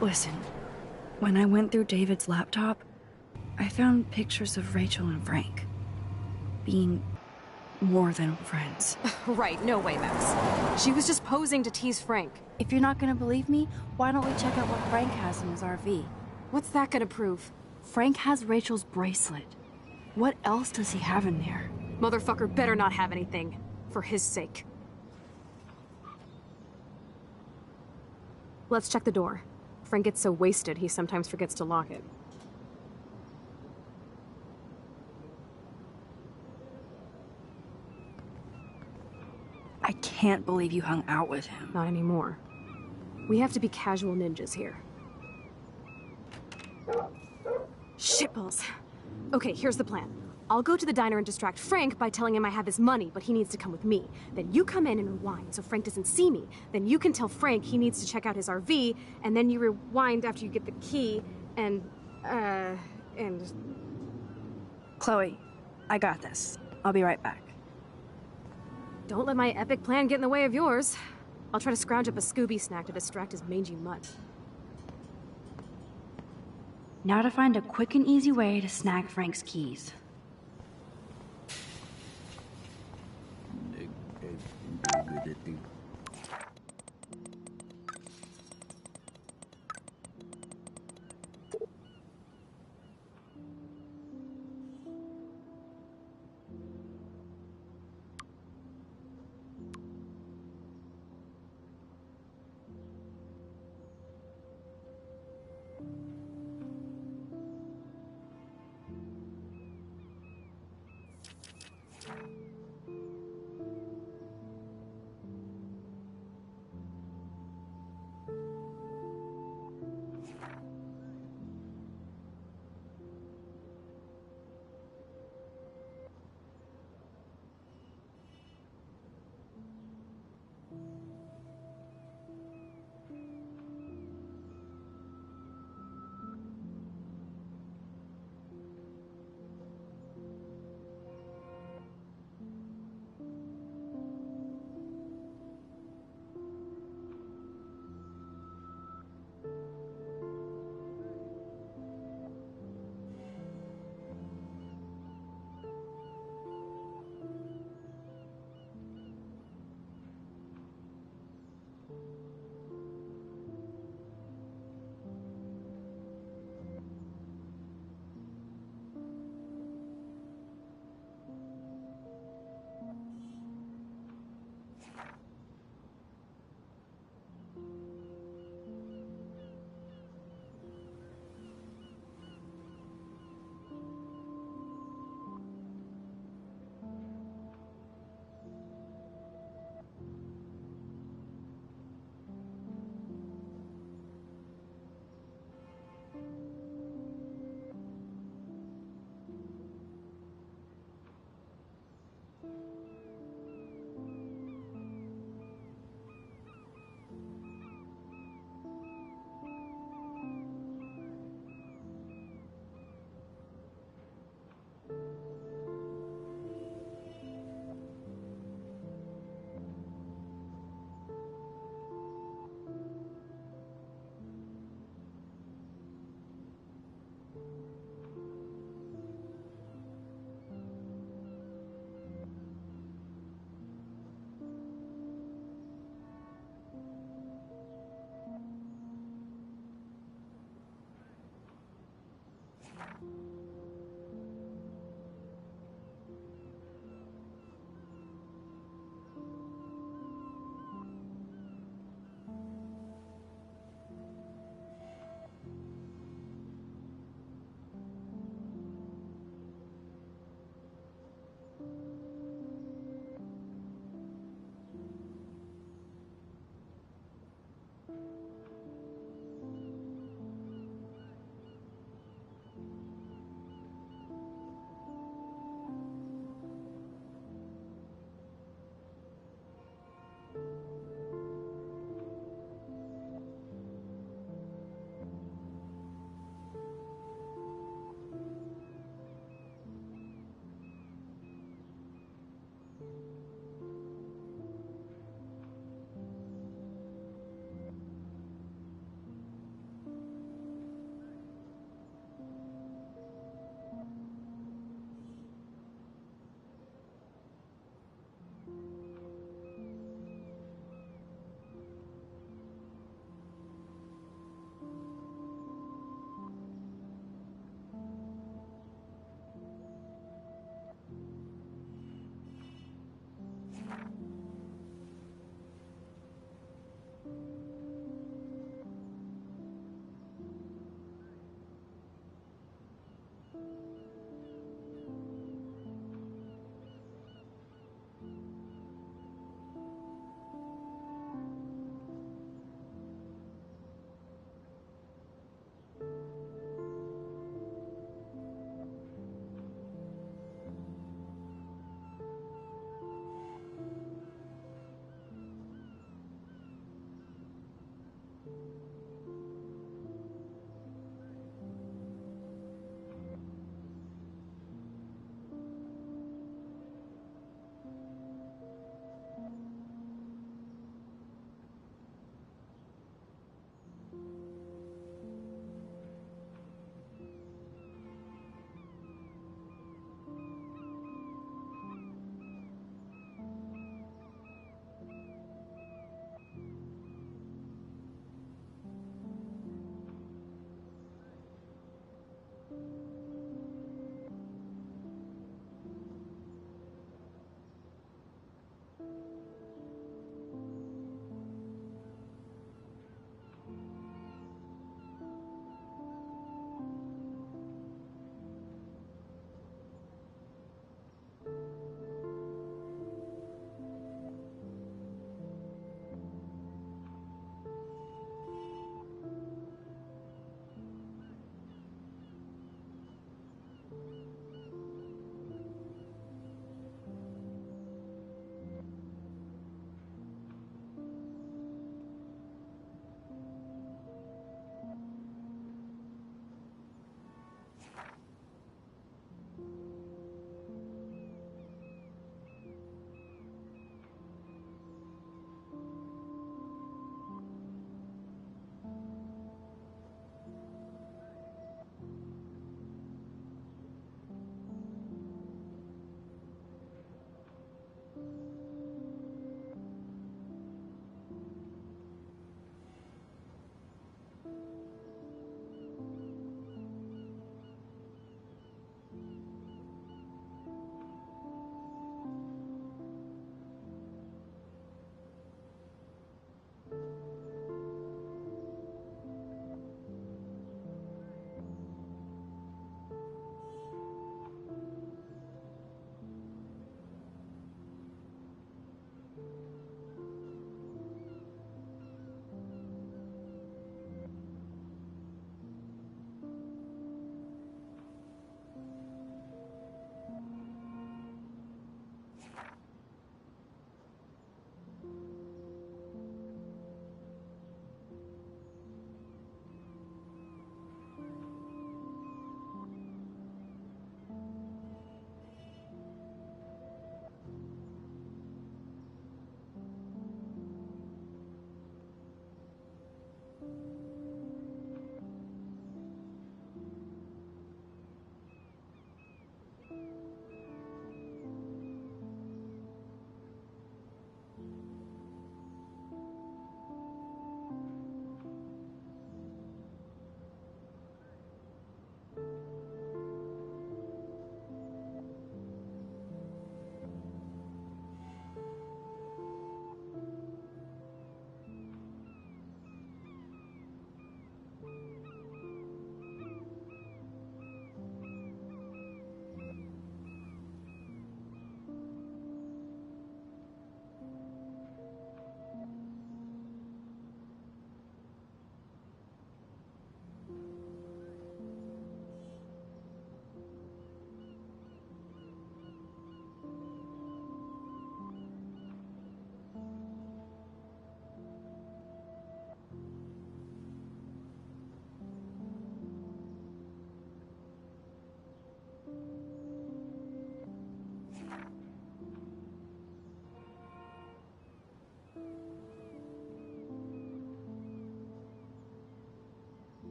Listen, when I went through David's laptop, I found pictures of Rachel and Frank being more than friends. Right, no way, Max. She was just posing to tease Frank. If you're not gonna believe me, why don't we check out what Frank has in his RV? What's that gonna prove? Frank has Rachel's bracelet. What else does he have in there? Motherfucker better not have anything. For his sake. Let's check the door. Frank gets so wasted, he sometimes forgets to lock it. I can't believe you hung out with him. Not anymore. We have to be casual ninjas here. Shitballs. Okay, here's the plan. I'll go to the diner and distract Frank by telling him I have his money, but he needs to come with me. Then you come in and rewind so Frank doesn't see me. Then you can tell Frank he needs to check out his RV, and then you rewind after you get the key, and... Chloe, I got this. I'll be right back. Don't let my epic plan get in the way of yours. I'll try to scrounge up a Scooby snack to distract his mangy mutt. Now to find a quick and easy way to snag Frank's keys.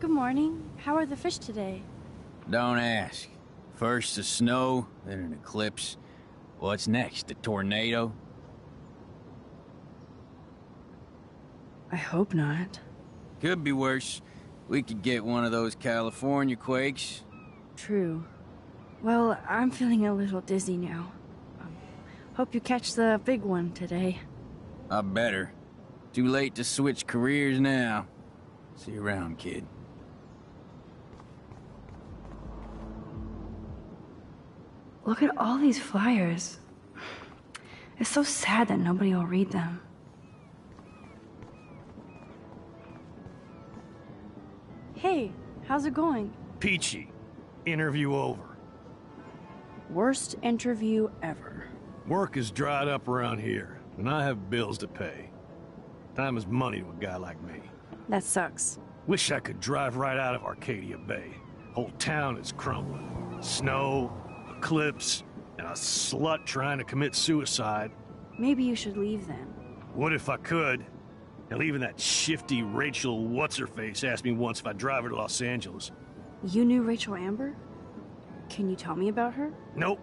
Good morning. How are the fish today? Don't ask. First the snow, then an eclipse. What's next, a tornado? I hope not. Could be worse. We could get one of those California quakes. True. Well, I'm feeling a little dizzy now. Hope you catch the big one today. I better. Too late to switch careers now. See you around, kid. Look at all these flyers. It's so sad that nobody will read them. Hey, how's it going? Peachy. Interview over. Worst interview ever. Work is dried up around here, and I have bills to pay. Time is money to a guy like me. That sucks. Wish I could drive right out of Arcadia Bay. Whole town is crumbling. Snow, eclipse, and a slut trying to commit suicide. Maybe you should leave then. Would if I could. Hell, even that shifty Rachel What's-Her-Face asked me once if I'd drive her to Los Angeles. You knew Rachel Amber? Can you tell me about her? Nope.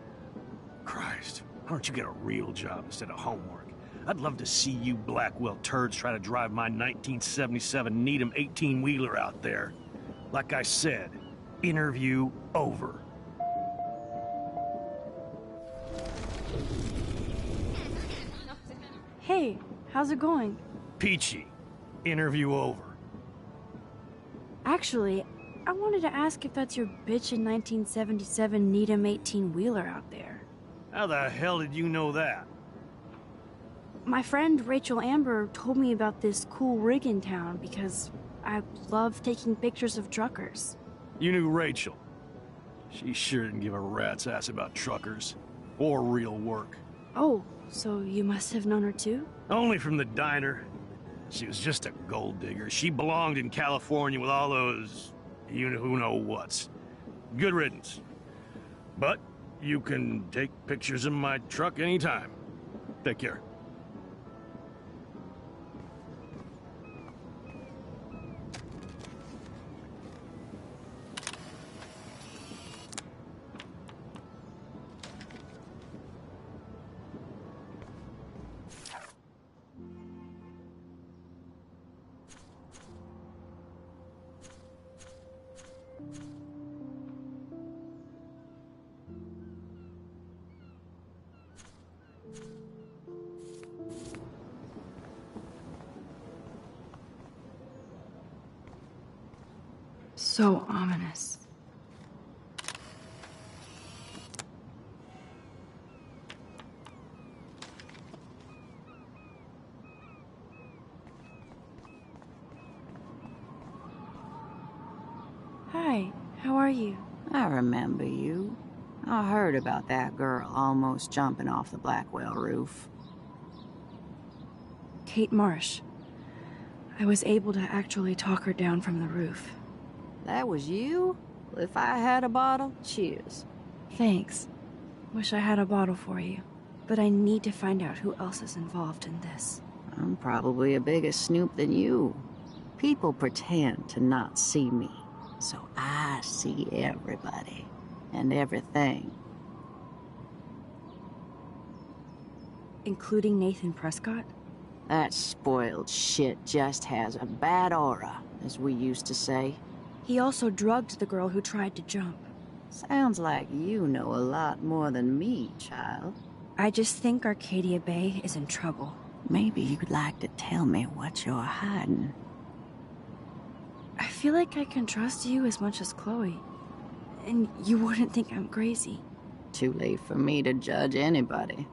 Christ, why don't you get a real job instead of homework? I'd love to see you Blackwell turds try to drive my 1977 Needham 18-wheeler out there. Like I said, interview over. Hey, how's it going? Peachy. Interview over. Actually, I wanted to ask if that's your bitchin' 1977 Needham 18-wheeler out there. How the hell did you know that? My friend Rachel Amber told me about this cool rig in town because I love taking pictures of truckers. You knew Rachel. She sure didn't give a rat's ass about truckers. Or real work. Oh, so you must have known her too? Only from the diner. She was just a gold digger. She belonged in California with all those you-know-who-know-whats. Good riddance. But you can take pictures of my truck anytime. Take care. So ominous. Hi, how are you? I remember you. I heard about that girl almost jumping off the Blackwell roof. Kate Marsh. I was able to actually talk her down from the roof. That was you? Well, if I had a bottle, cheers. Thanks. Wish I had a bottle for you. But I need to find out who else is involved in this. I'm probably a bigger snoop than you. People pretend to not see me, so I see everybody and everything. Including Nathan Prescott? That spoiled shit just has a bad aura, as we used to say. He also drugged the girl who tried to jump. Sounds like you know a lot more than me, child. I just think Arcadia Bay is in trouble. Maybe you'd like to tell me what you're hiding. I feel like I can trust you as much as Chloe. And you wouldn't think I'm crazy. Too late for me to judge anybody.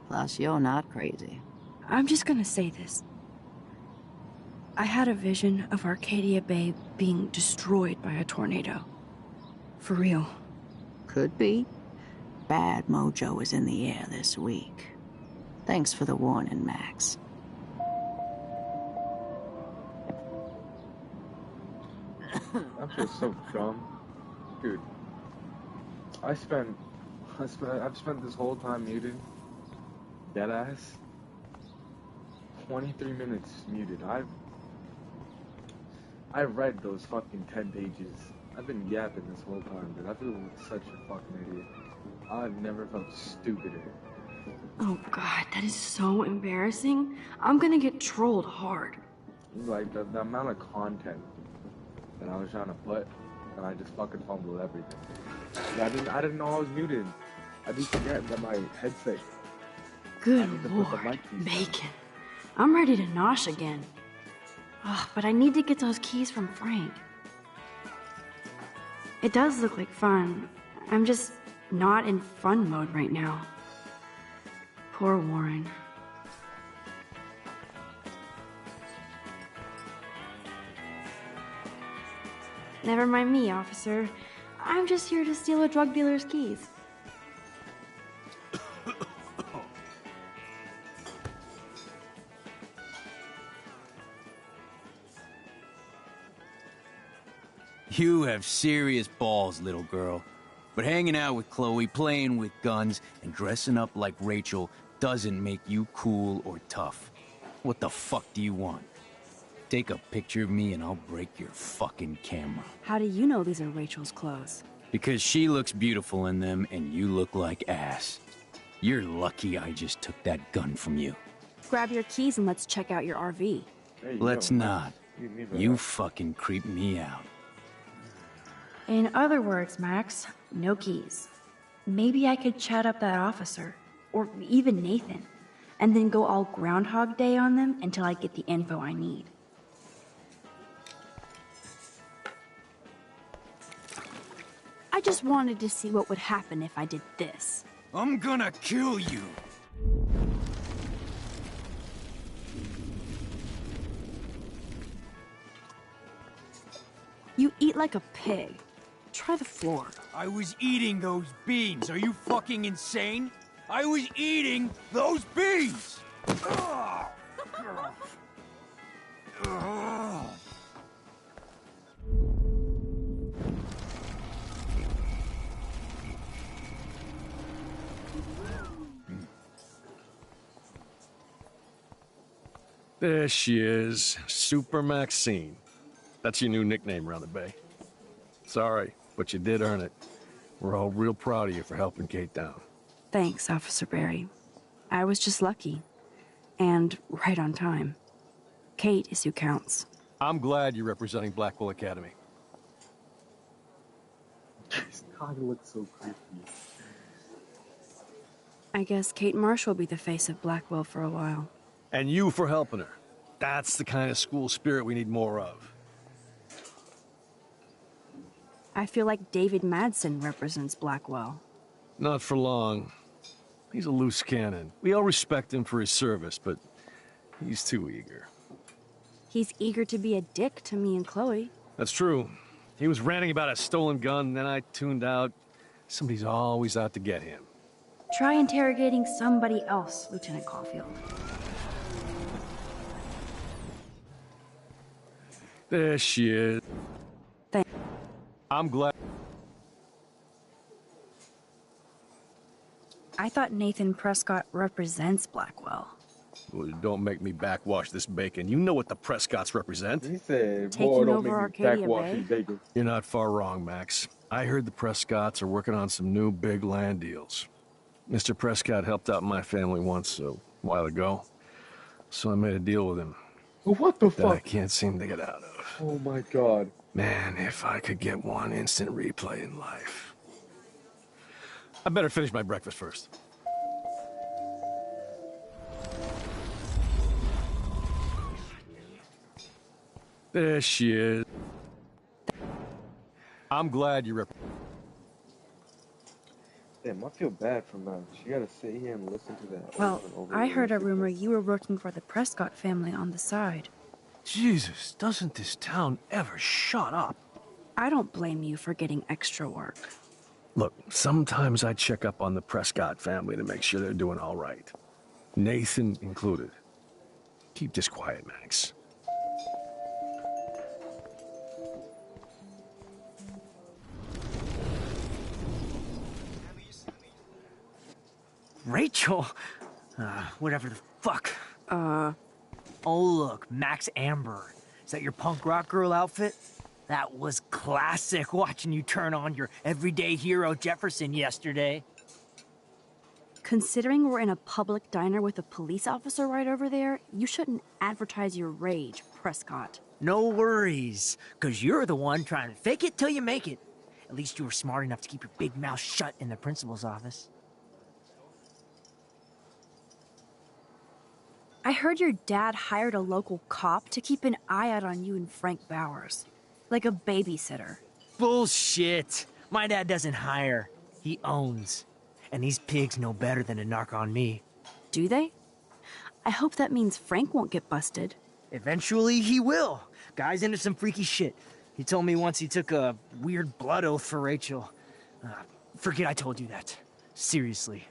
Plus, you're not crazy. I'm just gonna say this. I had a vision of Arcadia Bay being destroyed by a tornado. For real. Could be. Bad mojo is in the air this week. Thanks for the warning, Max. I feel so dumb. Dude. I've spent this whole time muted. Deadass. 23 minutes muted. I've read those fucking 10 pages. I've been yapping this whole time, dude. I feel like such a fucking idiot. I've never felt stupider. Oh god, that is so embarrassing. I'm gonna get trolled hard. Like, the amount of content that I was trying to put, and I just fucking fumbled everything. Yeah, I didn't know I was muted. I do forget that my headset. Good need to put the lord, mic keys down. bacon. I'm ready to nosh again. Ugh, but I need to get those keys from Frank. It does look like fun. I'm just not in fun mode right now. Poor Warren. Never mind me, officer. I'm just here to steal a drug dealer's keys. You have serious balls, little girl. But hanging out with Chloe, playing with guns, and dressing up like Rachel doesn't make you cool or tough. What the fuck do you want? Take a picture of me and I'll break your fucking camera. How do you know these are Rachel's clothes? Because she looks beautiful in them and you look like ass. You're lucky I just took that gun from you. Grab your keys and let's check out your RV. Hey, Let's yo, not. You fucking creep me out. In other words, Max, no keys. Maybe I could chat up that officer, or even Nathan, and then go all Groundhog Day on them until I get the info I need. I just wanted to see what would happen if I did this. I'm gonna kill you. You eat like a pig. Try the floor. I was eating those beans. Are you fucking insane? I was eating those beans! Ugh. Ugh. There she is, Super Maxine. That's your new nickname around the bay. Sorry, but you did earn it. We're all real proud of you for helping Kate down. Thanks, Officer Barry. I was just lucky. And right on time. Kate is who counts. I'm glad you're representing Blackwell Academy. This dog looks so creepy. I guess Kate Marsh will be the face of Blackwell for a while. And you for helping her. That's the kind of school spirit we need more of. I feel like David Madsen represents Blackwell. Not for long. He's a loose cannon. We all respect him for his service, but he's too eager. He's eager to be a dick to me and Chloe. That's true. He was ranting about a stolen gun, then I tuned out. Somebody's always out to get him. Try interrogating somebody else, Lieutenant Caulfield. There she is. Thank- I'm glad. I thought Nathan Prescott represents Blackwell. Well, don't make me backwash this bacon. You know what the Prescotts represent. He said, Taking boy, don't over make me Arcadia backwash Bay? these bacon. You're not far wrong, Max. I heard the Prescotts are working on some new big land deals. Mr. Prescott helped out my family once a while ago, so I made a deal with him What the that I fuck? can't seem to get out of. Oh my god. Man, if I could get one instant replay in life. I better finish my breakfast first. There she is. I'm glad you're Damn, I feel bad for Max. She gotta sit here and listen to that. Well, over and over I again. heard a rumor you were working for the Prescott family on the side. Jesus, doesn't this town ever shut up? I don't blame you for getting extra work. Look, sometimes I check up on the Prescott family to make sure they're doing all right. Nathan included. Keep this quiet, Max. Rachel? Whatever the fuck. Oh, look, Max Amber. Is that your punk rock girl outfit? That was classic watching you turn on your everyday hero Jefferson yesterday. Considering we're in a public diner with a police officer right over there, you shouldn't advertise your rage, Prescott. No worries, because you're the one trying to fake it till you make it. At least you were smart enough to keep your big mouth shut in the principal's office. I heard your dad hired a local cop to keep an eye out on you and Frank Bowers. Like a babysitter. Bullshit. My dad doesn't hire. He owns. And these pigs know better than to narc on me. Do they? I hope that means Frank won't get busted. Eventually, he will. Guy's into some freaky shit. He told me once he took a weird blood oath for Rachel. Forget I told you that. Seriously.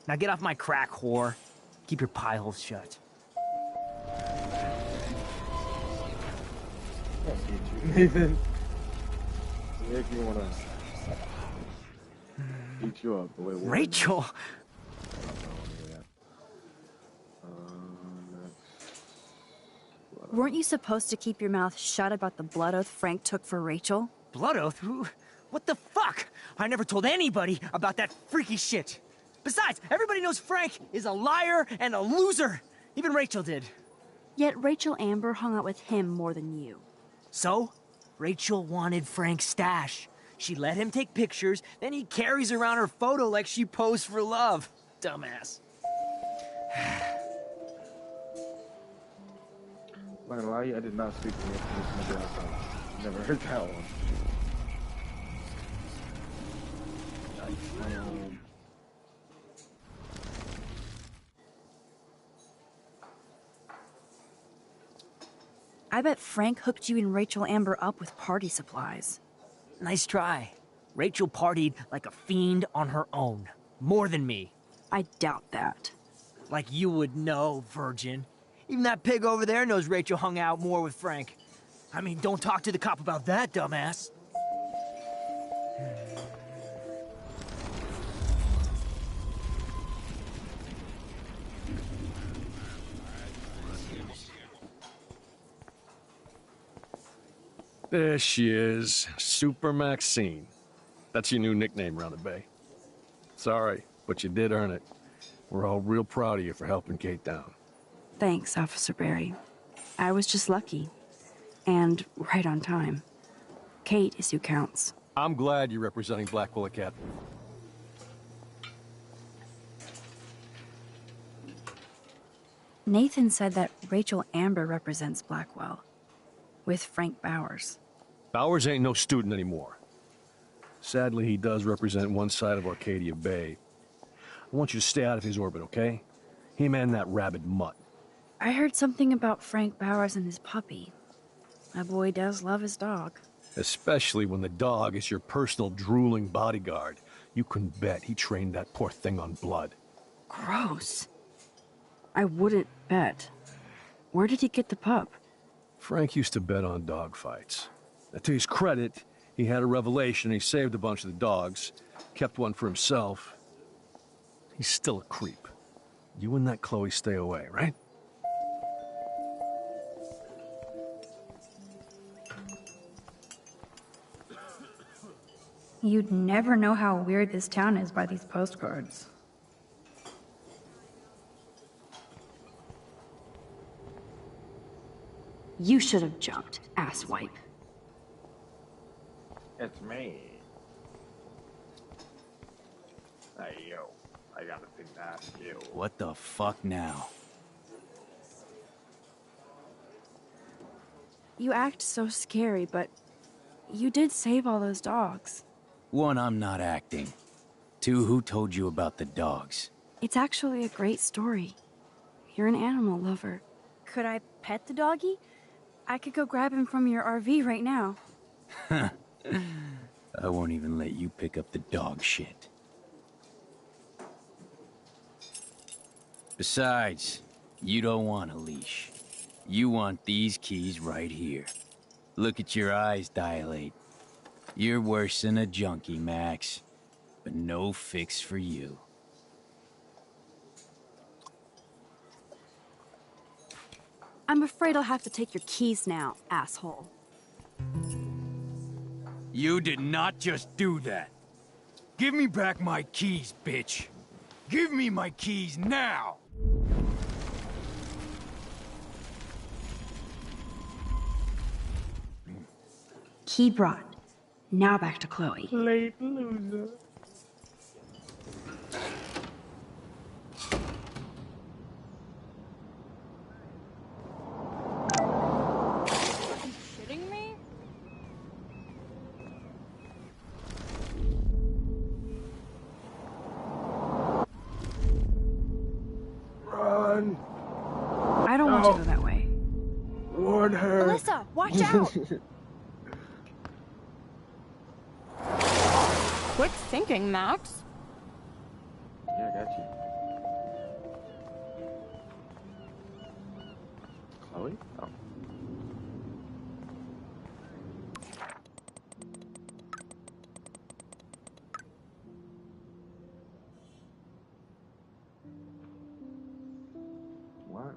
Now get off my crack, whore. Keep your pie holes shut. Nathan. If you wanna beat you up the way Rachel! Weren't you supposed to keep your mouth shut about the blood oath Frank took for Rachel? Blood oath? Who? What the fuck? I never told anybody about that freaky shit. Besides, everybody knows Frank is a liar and a loser. Even Rachel did. Yet Rachel Amber hung out with him more than you. So, Rachel wanted Frank's stash. She let him take pictures, then he carries around her photo like she posed for love. Dumbass. I'm not gonna lie, I did not speak to this nigga outside. Never heard that one. I bet Frank hooked you and Rachel Amber up with party supplies. Nice try. Rachel partied like a fiend on her own. More than me. I doubt that. Like you would know, virgin. Even that pig over there knows Rachel hung out more with Frank. I mean, don't talk to the cop about that, dumbass. There she is, Super Maxine. That's your new nickname around the bay. Sorry, but you did earn it. We're all real proud of you for helping Kate down. Thanks, Officer Barry. I was just lucky. And right on time. Kate is who counts. I'm glad you're representing Blackwell Academy. Nathan said that Rachel Amber represents Blackwell. With Frank Bowers. Bowers ain't no student anymore. Sadly, he does represent one side of Arcadia Bay. I want you to stay out of his orbit, okay? Him and that rabid mutt. I heard something about Frank Bowers and his puppy. My boy does love his dog. Especially when the dog is your personal drooling bodyguard. You can bet he trained that poor thing on blood. Gross. I wouldn't bet. Where did he get the pup? Frank used to bet on dog fights. Now, to his credit, he had a revelation. He saved a bunch of the dogs, kept one for himself. He's still a creep. You and that Chloe stay away, right? You'd never know how weird this town is by these postcards. You should have jumped, asswipe. It's me. Hey, yo. I got a thing to ask you. What the fuck now? You act so scary, but you did save all those dogs. One, I'm not acting. Two, who told you about the dogs? It's actually a great story. You're an animal lover. Could I pet the doggy? I could go grab him from your RV right now. I won't even let you pick up the dog shit. Besides, you don't want a leash. You want these keys right here. Look at your eyes dilate. You're worse than a junkie, Max. But no fix for you. I'm afraid I'll have to take your keys now, asshole. You did not just do that. Give me back my keys, bitch. Give me my keys now! Key brought. Now back to Chloe. Late loser. Shitting me? Run! I don't want to go that way. Warn her! Alyssa, watch out! Quick thinking, Max. Yeah, I got you. Chloe? Oh. What?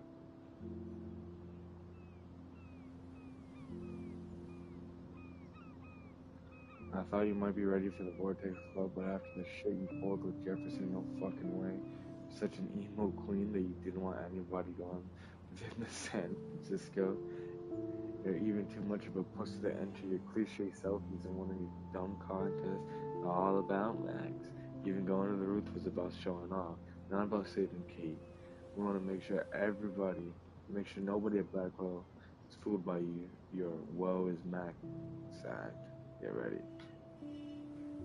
I thought you might be ready for the Vortex Club, but after the shit you pulled with Jefferson, no fucking way. Such an emo queen that you didn't want anybody going within the San Francisco. You're even too much of a puss to enter your cliche selfies in one of your dumb contests. All about Max. Even going to the Roots was about showing off, not about saving Kate. We want to make sure nobody at Blackwell is fooled by your woe is Max act. Get ready.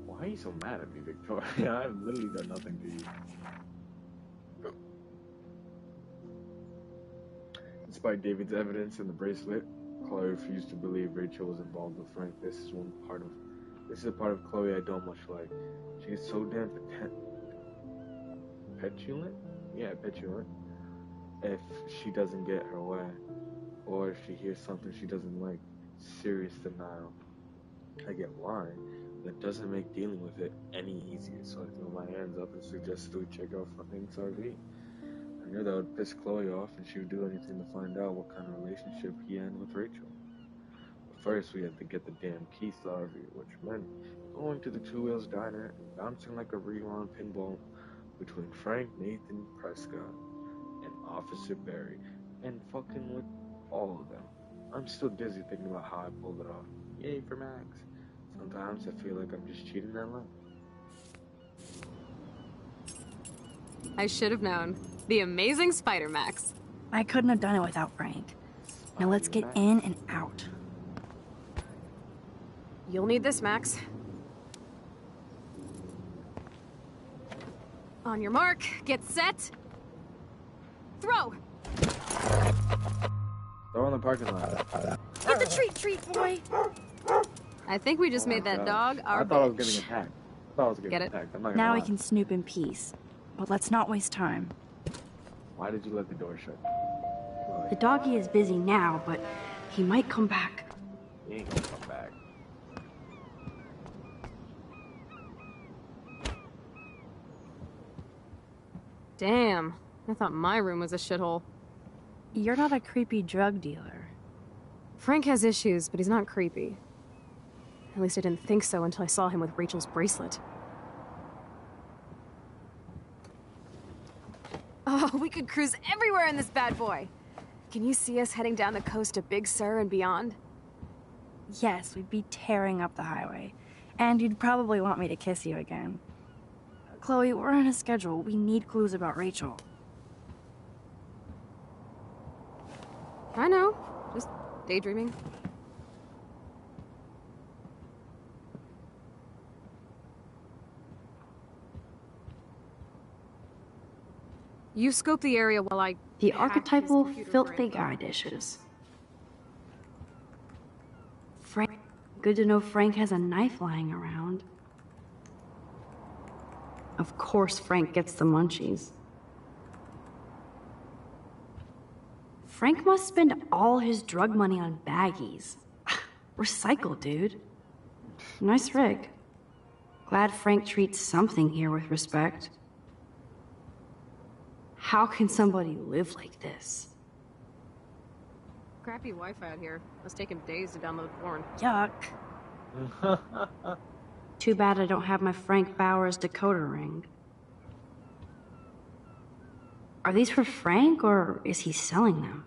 Why are you so mad at me, Victoria? I've literally done nothing to you. Despite David's evidence in the bracelet, Chloe refused to believe Rachel was involved with Frank. This is a part of Chloe I don't much like. She is so damn petulant? Yeah, petulant. If she doesn't get her way, or if she hears something she doesn't like, serious denial. I get why, but it doesn't make dealing with it any easier, so I throw my hands up and suggest we check out Frank's RV. I knew that would piss Chloe off, and she would do anything to find out what kind of relationship he had with Rachel. But first, we had to get the damn keys to the RV, which meant going to the Two Wheels diner and bouncing like a rewound pinball between Frank, Nathan, Prescott, and Officer Barry, and fucking with all of them. I'm still dizzy thinking about how I pulled it off. Yay for Max. Sometimes I feel like I'm just cheating that life. I should have known. The amazing Spider-Max. I couldn't have done it without Frank. Now let's get in and out. You'll need this, Max. On your mark, get set. Throw! Throw in the parking lot. Get the treat, boy! I think we just made that dog our I thought I was bitch. getting attacked. I thought I was getting Get it? attacked. I'm not gonna Now lie. we can snoop in peace. But let's not waste time. Why did you let the door shut? The doggy is busy now, but he might come back. He ain't gonna come back. Damn, I thought my room was a shithole. You're not a creepy drug dealer. Frank has issues, but he's not creepy. At least I didn't think so until I saw him with Rachel's bracelet. Oh, we could cruise everywhere in this bad boy! Can you see us heading down the coast to Big Sur and beyond? Yes, we'd be tearing up the highway. And you'd probably want me to kiss you again. Chloe, we're on a schedule. We need clues about Rachel. I know. Just daydreaming. You scope the area while I... The hack his archetypal computer for filthy info. guy dishes. Frank. Good to know Frank has a knife lying around. Of course Frank gets the munchies. Frank must spend all his drug money on baggies. Recycle, dude. Nice rig. Glad Frank treats something here with respect. How can somebody live like this? Crappy Wi-Fi out here. Must take him days to download porn. Yuck. Too bad I don't have my Frank Bowers decoder ring. Are these for Frank, or is he selling them?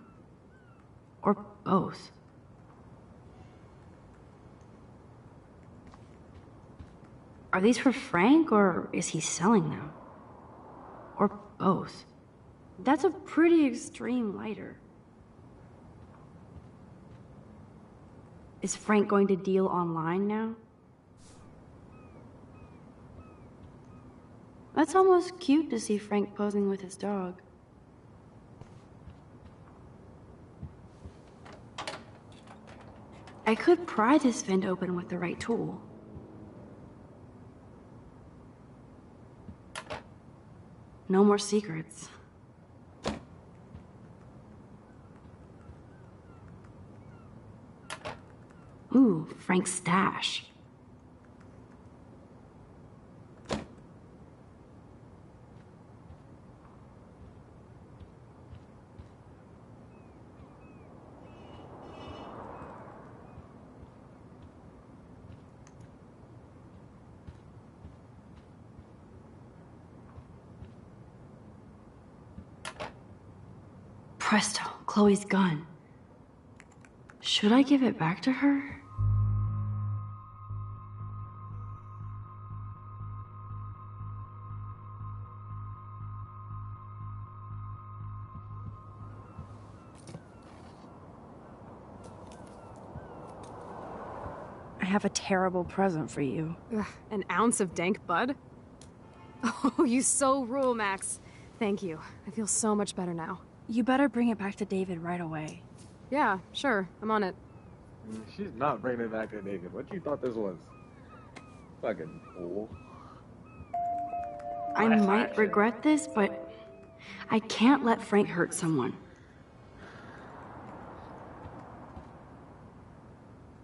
Or both? Are these for Frank, or is he selling them? Or both? That's a pretty extreme lighter. Is Frank going to deal online now? That's almost cute to see Frank posing with his dog. I could pry this vent open with the right tool. No more secrets. Ooh, Frank's stash. Presto, Chloe's gun. Should I give it back to her? I have a terrible present for you. Ugh, an ounce of dank bud? Oh, you so rule, Max. Thank you. I feel so much better now. You better bring it back to David right away. Yeah, sure. I'm on it. She's not bringing it back to David. What you thought this was? Fucking fool. I might regret this, but I can't let Frank hurt someone.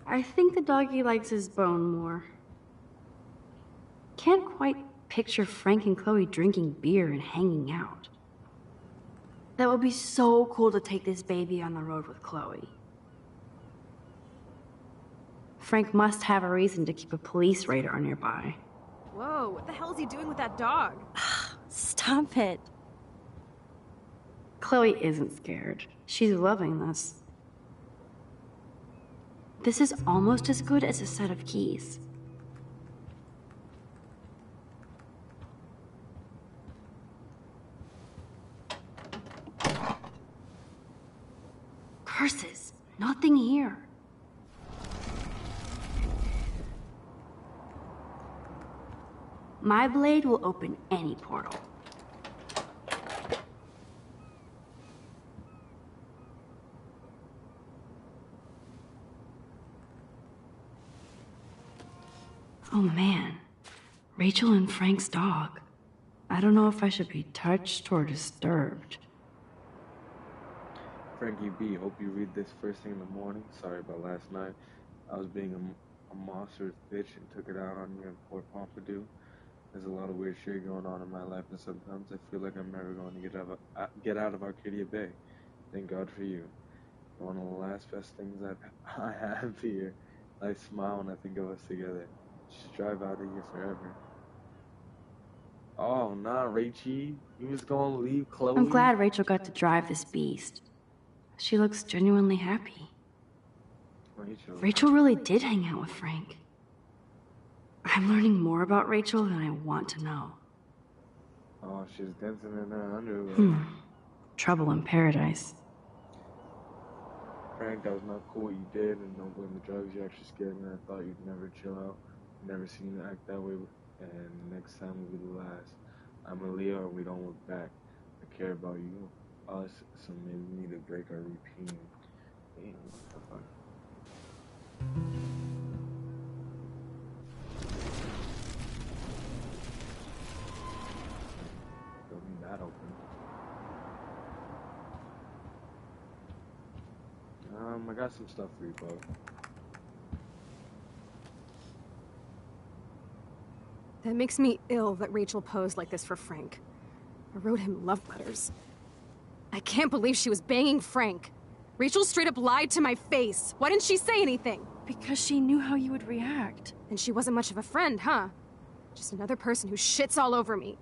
I think the doggy likes his bone more. Can't quite picture Frank and Chloe drinking beer and hanging out. That would be so cool to take this baby on the road with Chloe. Frank must have a reason to keep a police radar nearby. Whoa, what the hell is he doing with that dog? Stop it. Chloe isn't scared. She's loving this. This is almost as good as a set of keys. Curses! Nothing here. My blade will open any portal. Oh man, Rachel and Frank's dog. I don't know if I should be touched or disturbed. Frankie B, hope you read this first thing in the morning. Sorry about last night. I was being a monstrous bitch and took it out on you and poor Pompidou. There's a lot of weird shit going on in my life, and sometimes I feel like I'm never going to get out of Arcadia Bay. Thank God for you. One of the last best things that I have here. I smile when I think of us together. Just drive out of here forever. Oh, nah, Rachie. You was gonna leave Chloe? I'm glad Rachel got to drive this beast. She looks genuinely happy. Rachel really did hang out with Frank. I'm learning more about Rachel than I want to know. Oh, she's dancing in her underwear. Trouble in paradise. Frank, that was not cool what you did, and don't blame the drugs. You actually scared me. I thought you'd never chill out. Never seen you act that way, and next time will be the last. I'm a Leo, and we don't look back. I care about you, us, so maybe we need to break our routine. Damn, what the fuck? Don't leave that open. I got some stuff for you, bro. That makes me ill that Rachel posed like this for Frank. I wrote him love letters. I can't believe she was banging Frank. Rachel straight up lied to my face. Why didn't she say anything? Because she knew how you would react. And she wasn't much of a friend, huh? Just another person who shits all over me.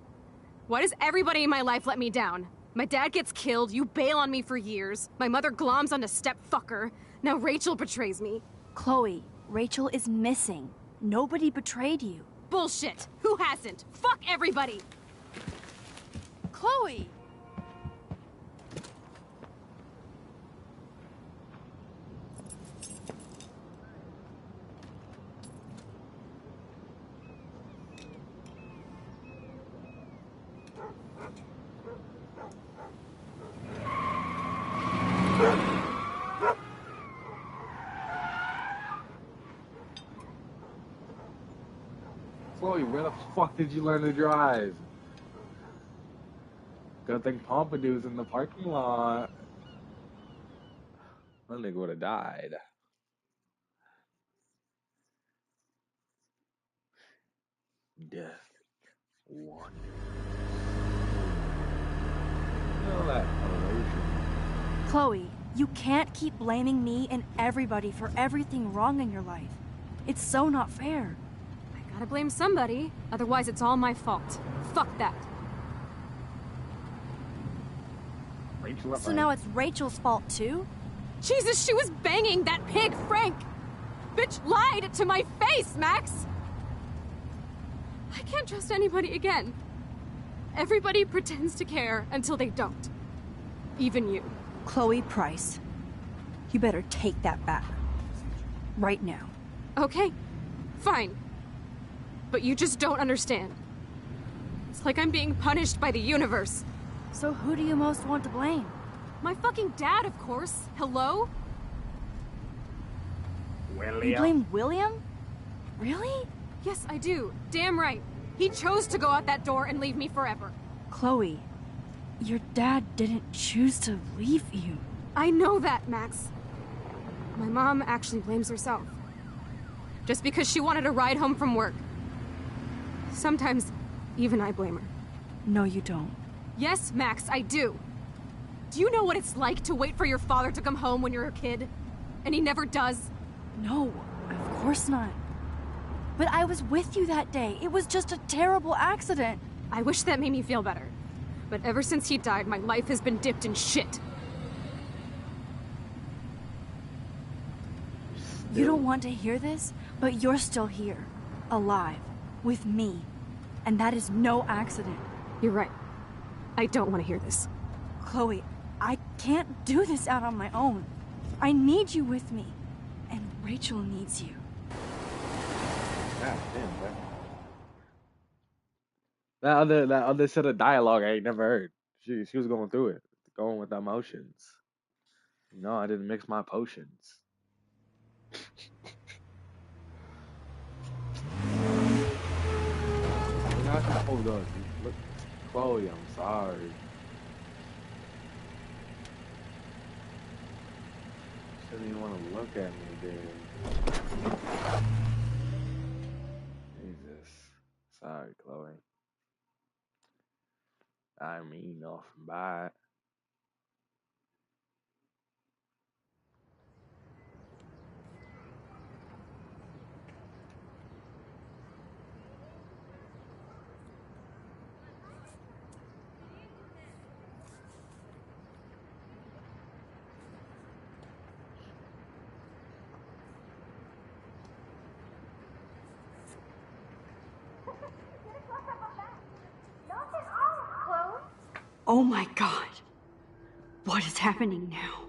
Why does everybody in my life let me down? My dad gets killed, you bail on me for years. My mother gloms onto step-fucker. Now Rachel betrays me. Chloe, Rachel is missing. Nobody betrayed you. Bullshit! Who hasn't? Fuck everybody! Chloe! Chloe, where the fuck did you learn to drive? Good thing Pompidou's in the parking lot. That nigga would have died. Death. One. All that erosion. Chloe, you can't keep blaming me and everybody for everything wrong in your life. It's so not fair. I gotta blame somebody, otherwise it's all my fault. Fuck that. Rachel up. So now it's Rachel's fault too? Jesus, she was banging that pig, Frank! Bitch lied to my face, Max! I can't trust anybody again. Everybody pretends to care until they don't. Even you. Chloe Price, you better take that back. Right now. Okay, fine. But you just don't understand. It's like I'm being punished by the universe. So who do you most want to blame? My fucking dad, of course. Hello? You blame William? Really? Yes, I do. Damn right. He chose to go out that door and leave me forever. Chloe, your dad didn't choose to leave you. I know that, Max. My mom actually blames herself. Just because she wanted a ride home from work. Sometimes, even I blame her. No, you don't. Yes, Max, I do. Do you know what it's like to wait for your father to come home when you're a kid? And he never does? No, of course not. But I was with you that day. It was just a terrible accident. I wish that made me feel better. But ever since he died, my life has been dipped in shit. You don't want to hear this, but you're still here. Alive. With me. And that is no accident. You're right. I don't want to hear this. Chloe, I can't do this out on my own. I need you with me. And Rachel needs you. God damn, bro. That other set of dialogue I ain't never heard. She was going through it, going with the emotions. No, I didn't mix my potions. Hold on, look, Chloe, I'm sorry. Shouldn't even want to look at me, dude. Jesus, sorry, Chloe. I mean nothing by it. Oh my god. What is happening now?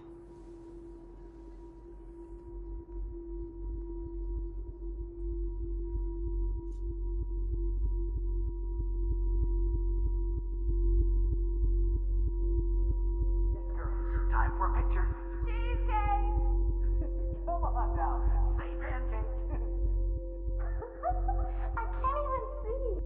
Time for a picture. Cheesecake! Come on now. Say pancake. I can't even see.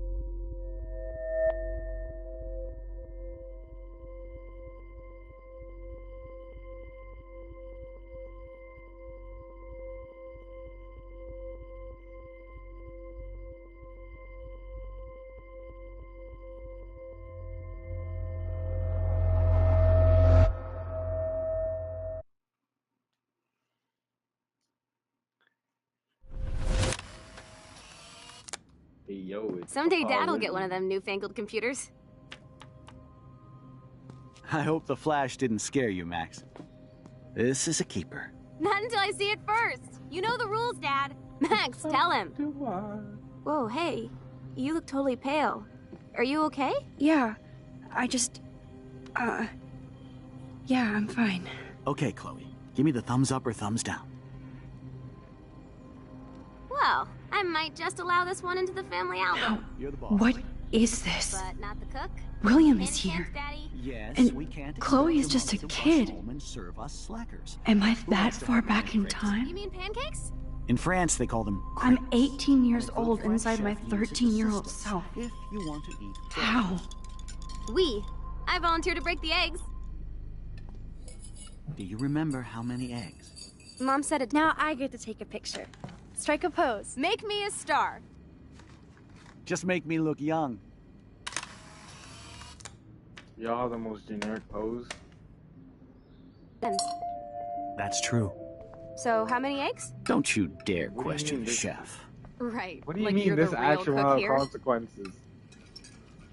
Hey, yo, it's Someday Papa Dad'll get Willie. one of them newfangled computers. I hope the flash didn't scare you, Max. This is a keeper. Not until I see it first. You know the rules, Dad. Max, tell him. Do I? Whoa, hey. You look totally pale. Are you okay? Yeah, I just... Yeah, I'm fine. Okay, Chloe. Give me the thumbs up or thumbs down. Well, I might just allow this one into the family album. You're the boss. What is this? But not the cook. William is Hint, here. hint, Daddy. Yes, And we can't. Chloe expect is just your a mom to rush kid. home and serve us slackers. Am I Who that wants to far have back in crepes? You time? mean pancakes? In France, they call them. I'm crepes. 18 years The old French inside my chef uses 13-year-old assistance self. If you want to eat. How? I volunteer to break the eggs. Do you remember how many eggs? Mom said it. Now I get to take a picture. Strike a pose. Make me a star. Just make me look young. Y'all the most generic pose. That's true. So, how many eggs? Don't you dare What do you question mean the this- chef. Right. What do you like mean you're this the real action cook will have here? consequences?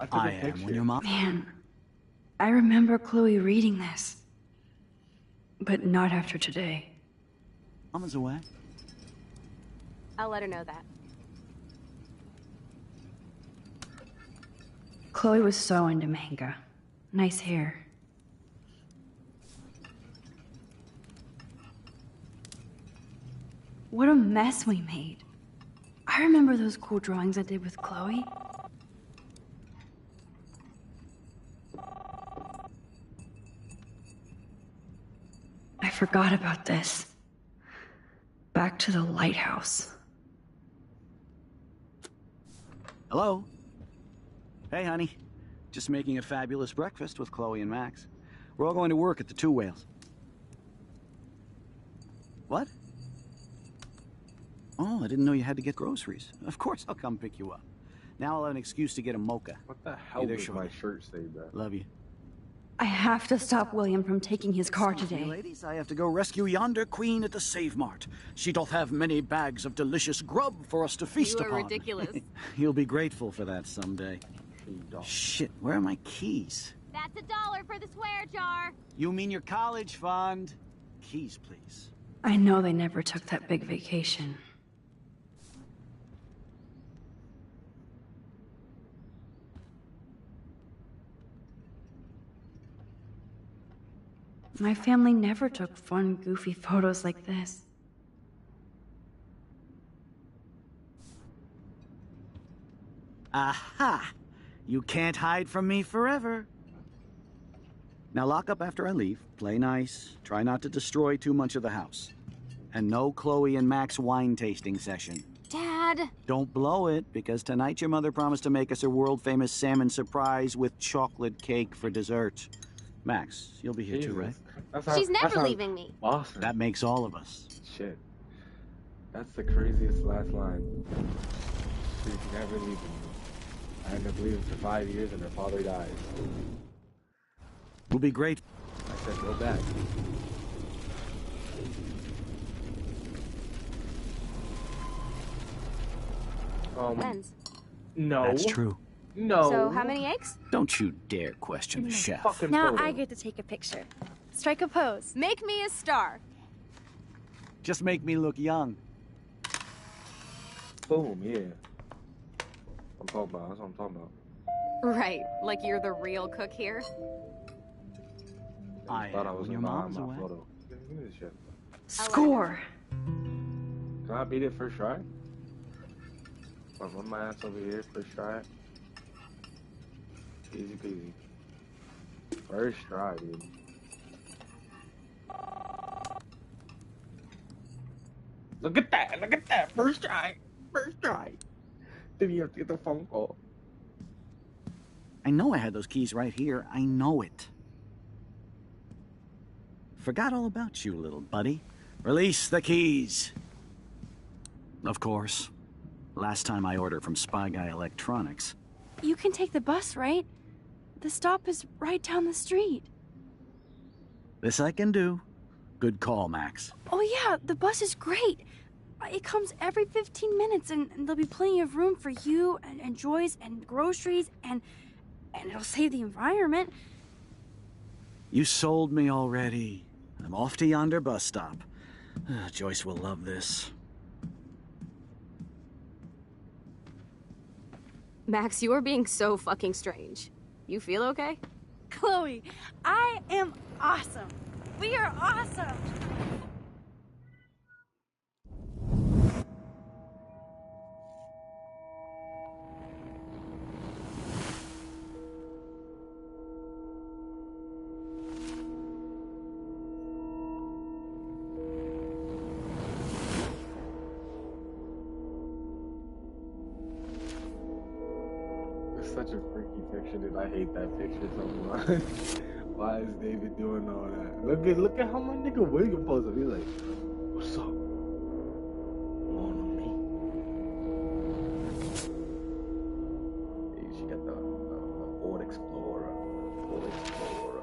I took I a am picture. when your mom. Man, I remember Chloe reading this. But not after today. Mama's away. I'll let her know that. Chloe was so into manga. Nice hair. What a mess we made. I remember those cool drawings I did with Chloe. I forgot about this. Back to the lighthouse. Hello? Hey, honey. Just making a fabulous breakfast with Chloe and Max. We're all going to work at the Two Whales. What? Oh, I didn't know you had to get groceries. Of course I'll come pick you up. Now I'll have an excuse to get a mocha. What the hell Hey there, does my shorty. shirt say, bro? Love you. I have to stop William from taking his car Excuse me, today. ladies, I have to go rescue yonder queen at the Save Mart. She doth have many bags of delicious grub for us to feast You are upon. ridiculous. You'll be grateful for that someday. She don't. Shit, where are my keys? That's $1 for the swear jar. You mean your college fund? Keys, please. I know they never took that big vacation. My family never took fun, goofy photos like this. Aha! You can't hide from me forever. Now lock up after I leave. Play nice. Try not to destroy too much of the house. And no Chloe and Max wine tasting session. Dad! Don't blow it, because tonight your mother promised to make us a world-famous salmon surprise with chocolate cake for dessert. Max, you'll be here too, right? She's never leaving me. Awesome. That makes all of us. Shit. That's the craziest last line. She's never leaving me. I ended up leaving for 5 years and her father died. We'll be great. I said, go back. Lens. No. That's true. No. So how many eggs? Don't you dare question the chef. Fucking Now photo. I get to take a picture. Strike a pose. Make me a star. Just make me look young. Boom, yeah. I'm talking about. That's what I'm talking about. Right, like you're the real cook here. I thought I am was when your in my mom's away. photo. Give me this shit. Score! Can I beat it first try? I'll run my ass over here, first try. Easy peasy. First try, dude. Look at that, first try. First try. Didn't you have to get the phone call? I know I had those keys right here. I know it. Forgot all about you, little buddy. Release the keys. Of course. Last time I ordered from Spy Guy Electronics. You can take the bus, right? The stop is right down the street. This I can do. Good call, Max. Oh yeah, the bus is great. It comes every 15 minutes and there'll be plenty of room for you and Joyce and groceries and it'll save the environment. You sold me already. I'm off to yonder bus stop. Joyce will love this. Max, you are being so fucking strange. You feel okay? Chloe, I am awesome. We are awesome. It's such a freaky picture that I hate that picture so much. Why is David doing all that? Look at how my nigga William posed up. He's like, what's up? On me. Hey, she got the Ford Explorer. Ford Explorer.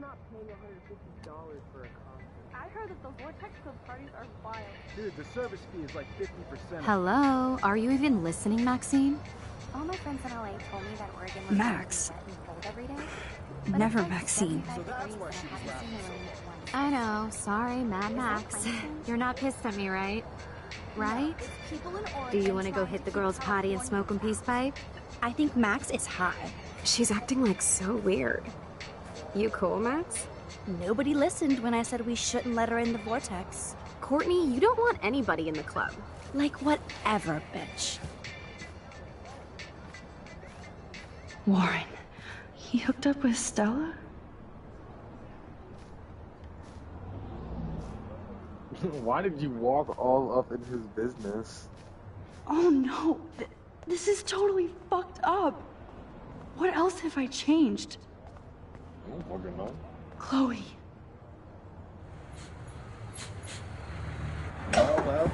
not paying $150 for a concert. I heard that the Vortex Club parties are wild. Dude, the service fee is like 50%. Hello? Are you even listening, Maxine? All my friends in LA told me that Oregon was Max. wet and cold every day. But Never it's like Maxine. 75 So that's degrees why and she I was haven't seen laughing the rain at once. I know. Sorry, Mad Max. You're not pissed at me, right? Right? It's people in Oregon Do you want to go trying hit the keep girls' potty and California smoke 'em peace pipe? I think Max is high. She's acting like so weird. You cool, Max? Nobody listened when I said we shouldn't let her in the vortex. Courtney, you don't want anybody in the club. Like, whatever, bitch. Warren, he hooked up with Stella? Why did you walk all up in his business? Oh no, this is totally fucked up. What else have I changed? I don't fucking know. Chloe. Well.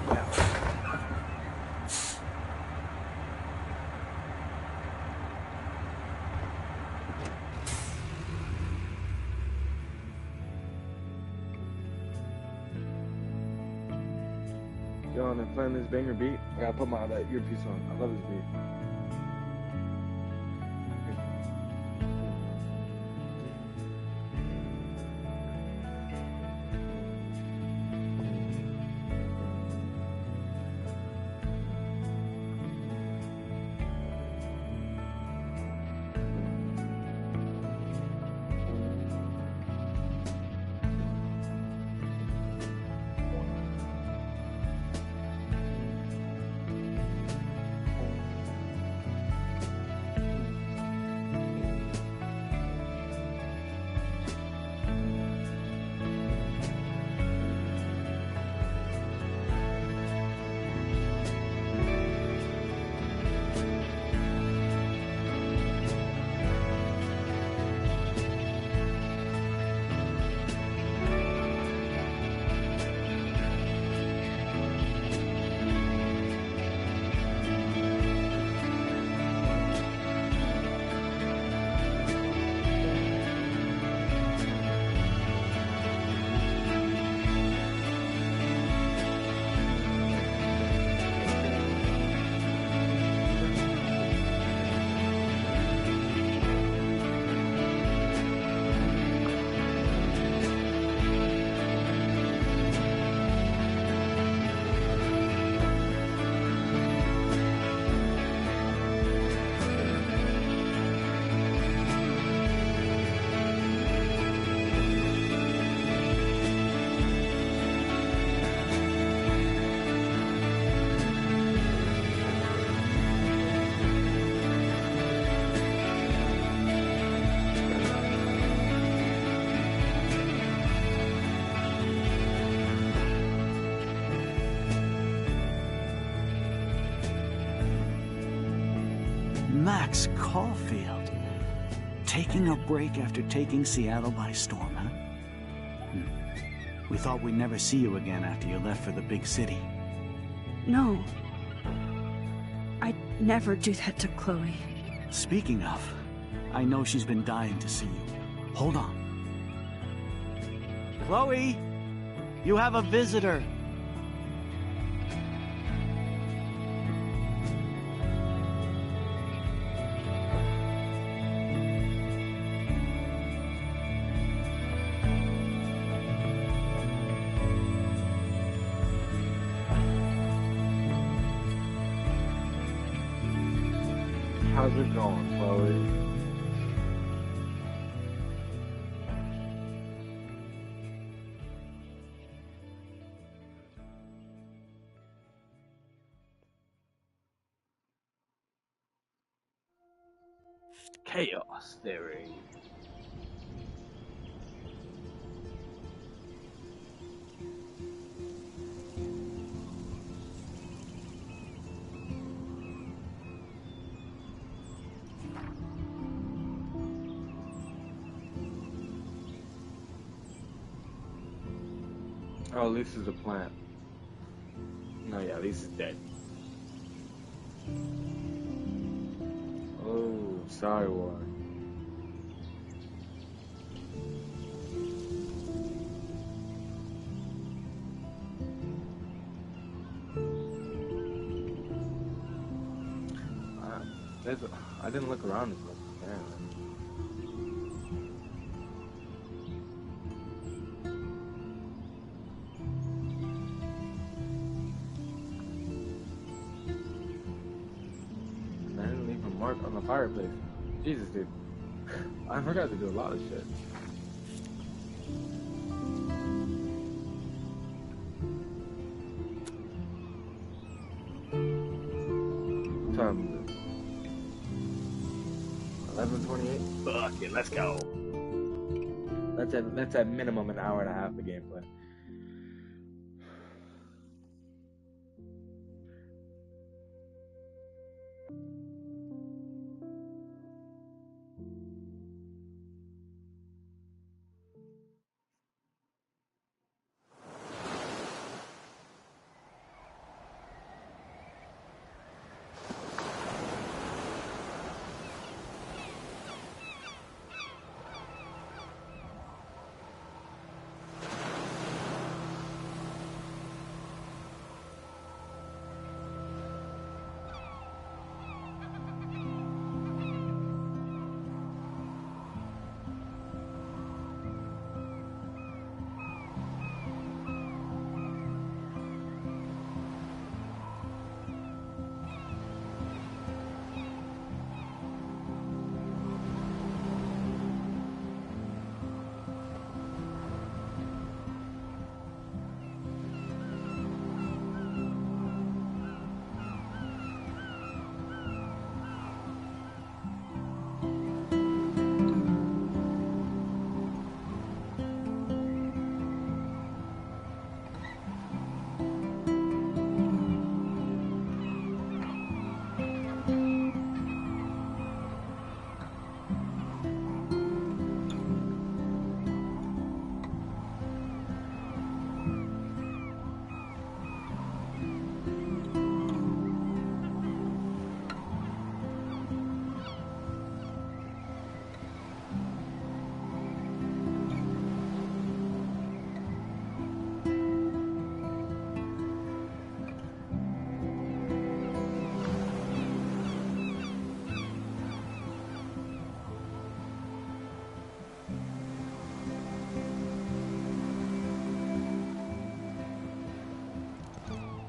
Yo, and I'm playing this banger beat. I gotta put my that earpiece on. I love this beat. Max Caulfield. Taking a break after taking Seattle by storm, huh? We thought we'd never see you again after you left for the big city. No. I'd never do that to Chloe. Speaking of, I know she's been dying to see you. Hold on. Chloe! You have a visitor! How's it going, Chloe? Chaos theory. Oh, Lisa's a plant. No, yeah, Lisa's dead. Oh, sorry, Warren. I didn't look around as much. Apparently. I didn't leave a mark on the fireplace. Jesus, dude. I forgot to do a lot of shit. Time is it? 11:28. Fuck it, let's go. That's at minimum an hour and a half of gameplay.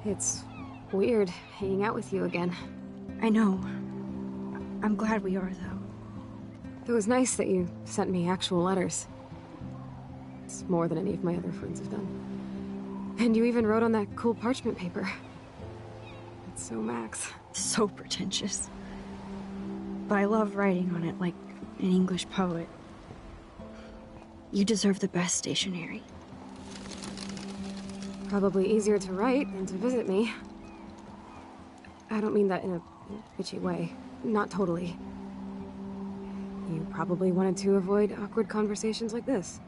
It's weird hanging out with you again. I know. I'm glad we are, though. It was nice that you sent me actual letters. It's more than any of my other friends have done. And you even wrote on that cool parchment paper. It's so Max. So pretentious. But I love writing on it like an English poet. You deserve the best stationery. Probably easier to write than to visit me. I don't mean that in a bitchy way. Not totally. You probably wanted to avoid awkward conversations like this.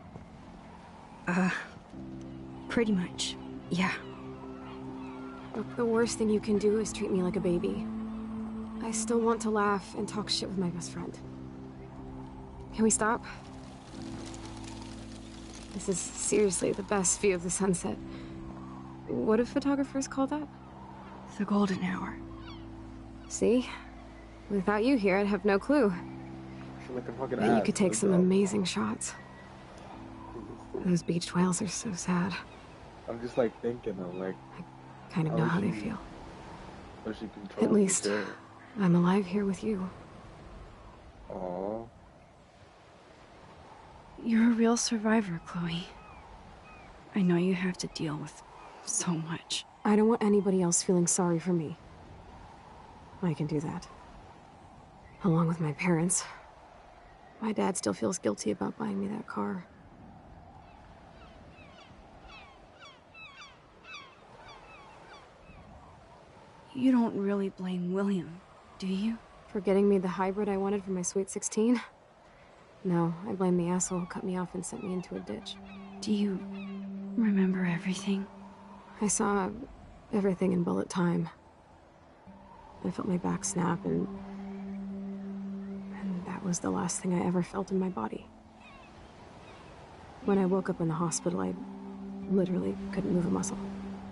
Pretty much, yeah. Look, the worst thing you can do is treat me like a baby. I still want to laugh and talk shit with my best friend. Can we stop? This is seriously the best view of the sunset. What do photographers call that? The golden hour. See? Without you here, I'd have no clue. Like a fucking Bet you ass. could take some amazing shots. Those beached whales are so sad. I'm just like thinking of like. I kind of know how they feel. At least, I'm alive here with you. Aww. You're a real survivor, Chloe. I know you have to deal with so much. I don't want anybody else feeling sorry for me. I can do that. Along with my parents. My dad still feels guilty about buying me that car. You don't really blame William, do you? For getting me the hybrid I wanted for my Sweet 16? No, I blame the asshole who cut me off and sent me into a ditch. Do you remember everything? I saw everything in bullet time. I felt my back snap, and that was the last thing I ever felt in my body. When I woke up in the hospital, I literally couldn't move a muscle.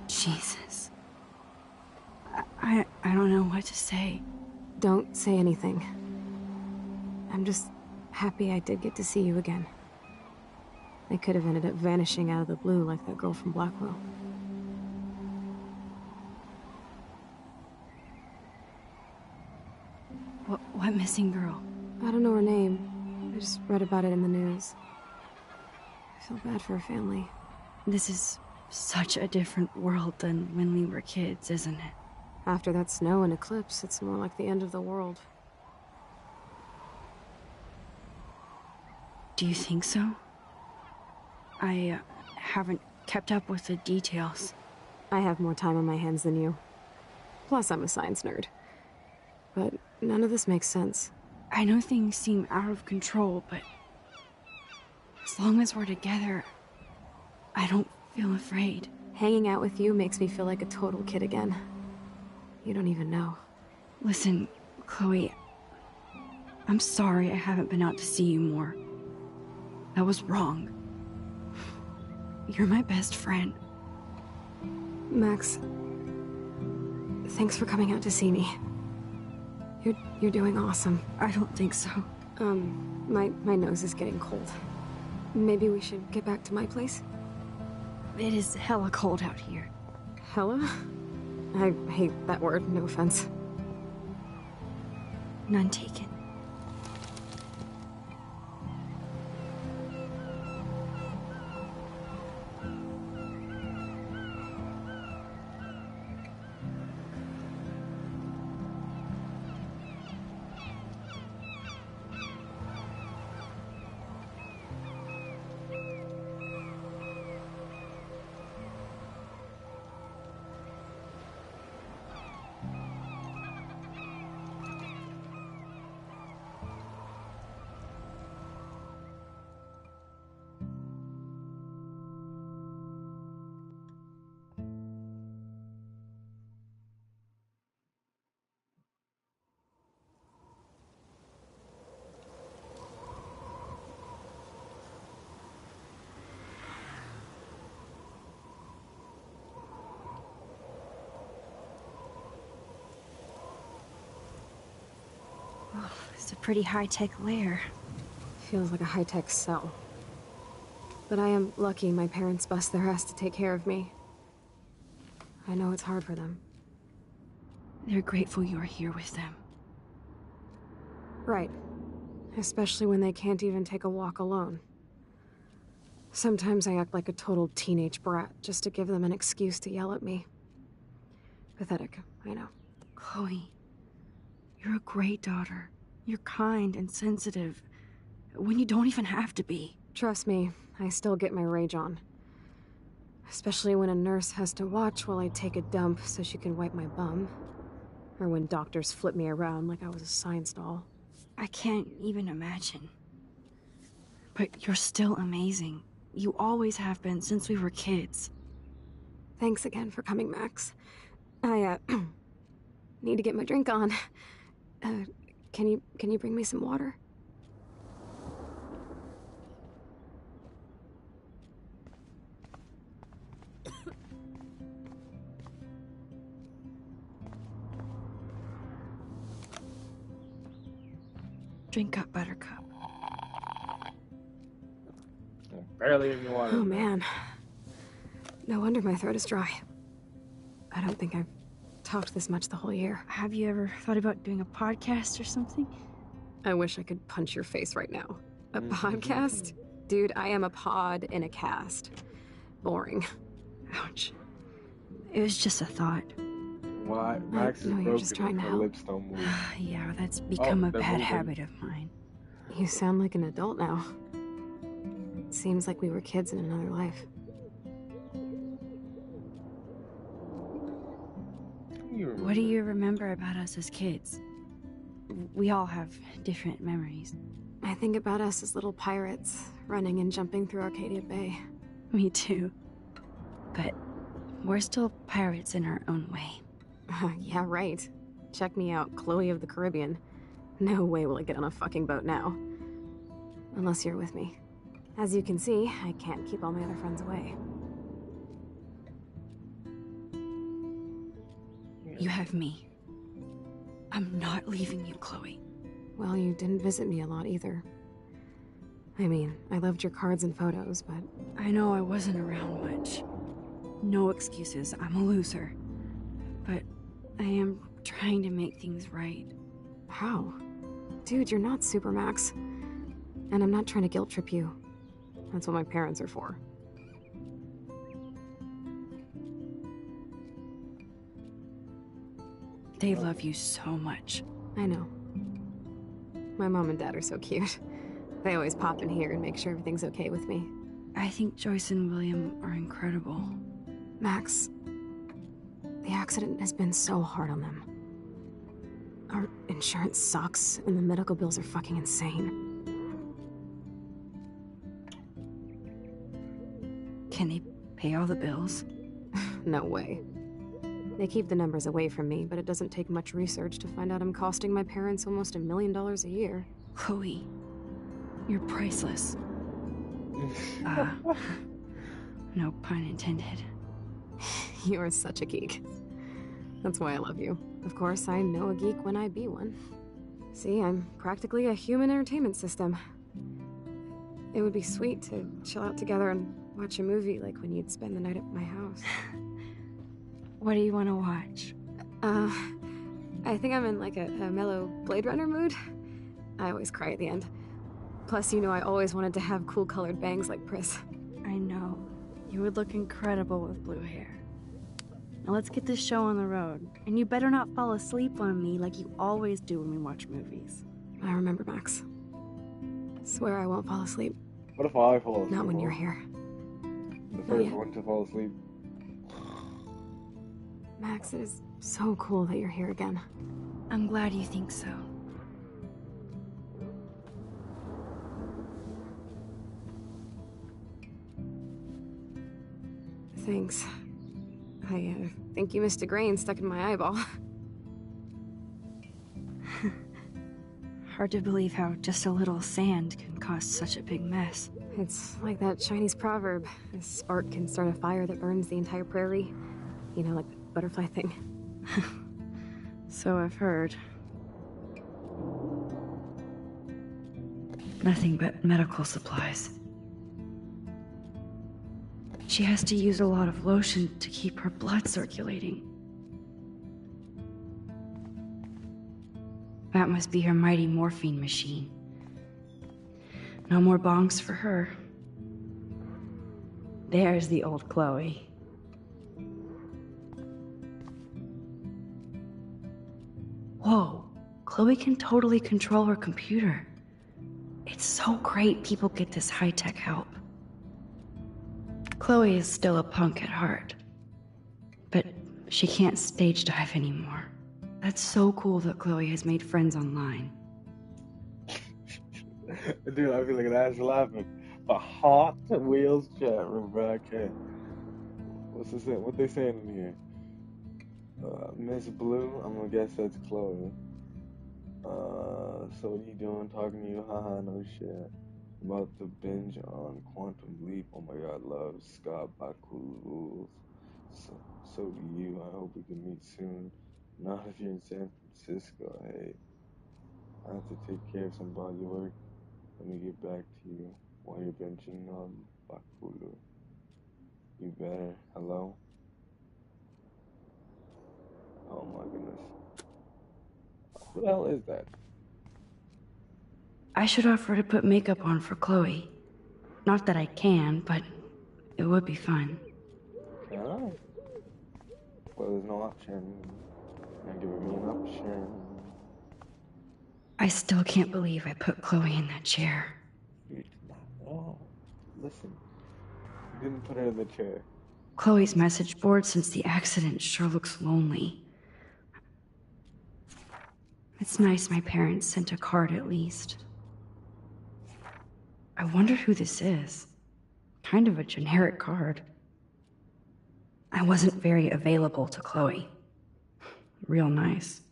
Jesus. I don't know what to say. Don't say anything. I'm just happy I did get to see you again. I could have ended up vanishing out of the blue like that girl from Blackwell. What missing girl? I don't know her name. I just read about it in the news. I feel bad for her family. This is such a different world than when we were kids, isn't it? After that snow and eclipse, it's more like the end of the world. Do you think so? I haven't kept up with the details. I have more time on my hands than you. Plus, I'm a science nerd. But none of this makes sense. I know things seem out of control, but as long as we're together, I don't feel afraid. Hanging out with you makes me feel like a total kid again. You don't even know. Listen, Chloe, I'm sorry I haven't been out to see you more. That was wrong. You're my best friend. Max, thanks for coming out to see me. You're doing awesome. I don't think so. My nose is getting cold. Maybe we should get back to my place? It is hella cold out here. Hella? I hate that word, no offense. None taken. It's a pretty high-tech lair. Feels like a high-tech cell. But I am lucky my parents bust their ass to take care of me. I know it's hard for them. They're grateful you're here with them. Right. Especially when they can't even take a walk alone. Sometimes I act like a total teenage brat just to give them an excuse to yell at me. Pathetic, I know. Chloe, you're a great daughter. You're kind and sensitive, when you don't even have to be. Trust me, I still get my rage on. Especially when a nurse has to watch while I take a dump so she can wipe my bum. Or when doctors flip me around like I was a science doll. I can't even imagine. But you're still amazing. You always have been since we were kids. Thanks again for coming, Max. I, need to get my drink on. Can you bring me some water? Drink up, Buttercup. Barely any water. Oh, man. No wonder my throat is dry. I don't think I've talked this much the whole year. Have you ever thought about doing a podcast or something? I wish I could punch your face right now. A podcast? Dude, I am a pod in a cast. Boring. Ouch. It was just a thought. Why? Max is No, you're broken. just trying to Her help. lips don't move. Yeah, that's become a they're bad moving. habit of mine. You sound like an adult now. It seems like we were kids in another life. What do you remember about us as kids? We all have different memories. I think about us as little pirates, running and jumping through Arcadia Bay. Me too. But we're still pirates in our own way. Yeah, right. Check me out, Chloe of the Caribbean. No way will I get on a fucking boat now. Unless you're with me. As you can see, I can't keep all my other friends away. You have me. I'm not leaving you, Chloe. Well, you didn't visit me a lot either. I mean, I loved your cards and photos, but... I know I wasn't around much. No excuses, I'm a loser. But I am trying to make things right. How? Dude, you're not Supermax. And I'm not trying to guilt trip you. That's what my parents are for. They love you so much. I know. My mom and dad are so cute. They always pop in here and make sure everything's okay with me. I think Joyce and William are incredible. Max, the accident has been so hard on them. Our insurance sucks, and the medical bills are fucking insane. Can they pay all the bills? No way. They keep the numbers away from me, but it doesn't take much research to find out I'm costing my parents almost $1 million a year. Chloe, you're priceless. No pun intended. You are such a geek. That's why I love you. Of course, I know a geek when I be one. See, I'm practically a human entertainment system. It would be sweet to chill out together and watch a movie like when you'd spend the night at my house. What do you want to watch? I think I'm in like a mellow Blade Runner mood. I always cry at the end. Plus, you know I always wanted to have cool colored bangs like Pris. I know. You would look incredible with blue hair. Now let's get this show on the road. And you better not fall asleep on me like you always do when we watch movies. I remember, Max. Swear I won't fall asleep. What if I fall asleep? Not when you're here. The first one to fall asleep. Max, it is so cool that you're here again. I'm glad you think so. Thanks. I think you missed a grain stuck in my eyeball. Hard to believe how just a little sand can cause such a big mess. It's like that Chinese proverb. A spark can start a fire that burns the entire prairie. You know, like the butterfly thing. So I've heard. Nothing but medical supplies. She has to use a lot of lotion to keep her blood circulating. That must be her mighty morphine machine. No more bongs for her. There's the old Chloe. Whoa, Chloe can totally control her computer. It's so great people get this high-tech help. Chloe is still a punk at heart, but she can't stage dive anymore. That's so cool that Chloe has made friends online. Dude, I feel like an ass laughing. A Hot Wheels chat room, bro. I can't. What's this? What they saying in here? Miss Blue. I'm gonna guess that's Chloe. So what are you doing? Talking to you? Haha, no shit. About to binge on Quantum Leap. Oh my god, love Scott Bakula rules. So do you. I hope we can meet soon. Not if you're in San Francisco. Hey, I have to take care of some body work. Let me get back to you while you're benching on Bakulu. You better. Hello? Oh my goodness. Who the hell is that? I should offer to put makeup on for Chloe. Not that I can, but it would be fun. Can I? Well, there's no option. You're giving me an option. I still can't believe I put Chloe in that chair. Oh, listen. You didn't put her in the chair. Chloe's message board since the accident sure looks lonely. It's nice my parents sent a card at least. I wonder who this is. Kind of a generic card. I wasn't very available to Chloe. Real nice.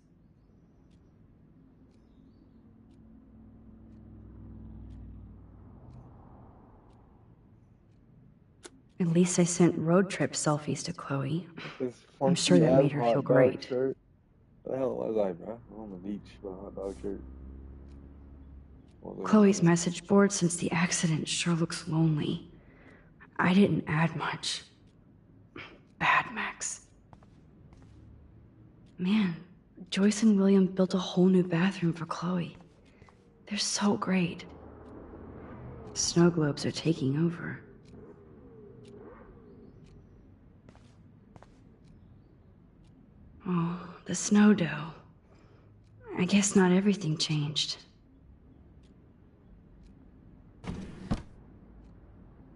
At least I sent road trip selfies to Chloe. I'm sure that made her feel great. Where the hell was I, bro? I'm on the beach with a hot dog shirt. Chloe's message board since the accident sure looks lonely. I didn't add much. Bad, Max. Man, Joyce and William built a whole new bathroom for Chloe. They're so great. Snow globes are taking over. Oh, the snow dough. I guess not everything changed.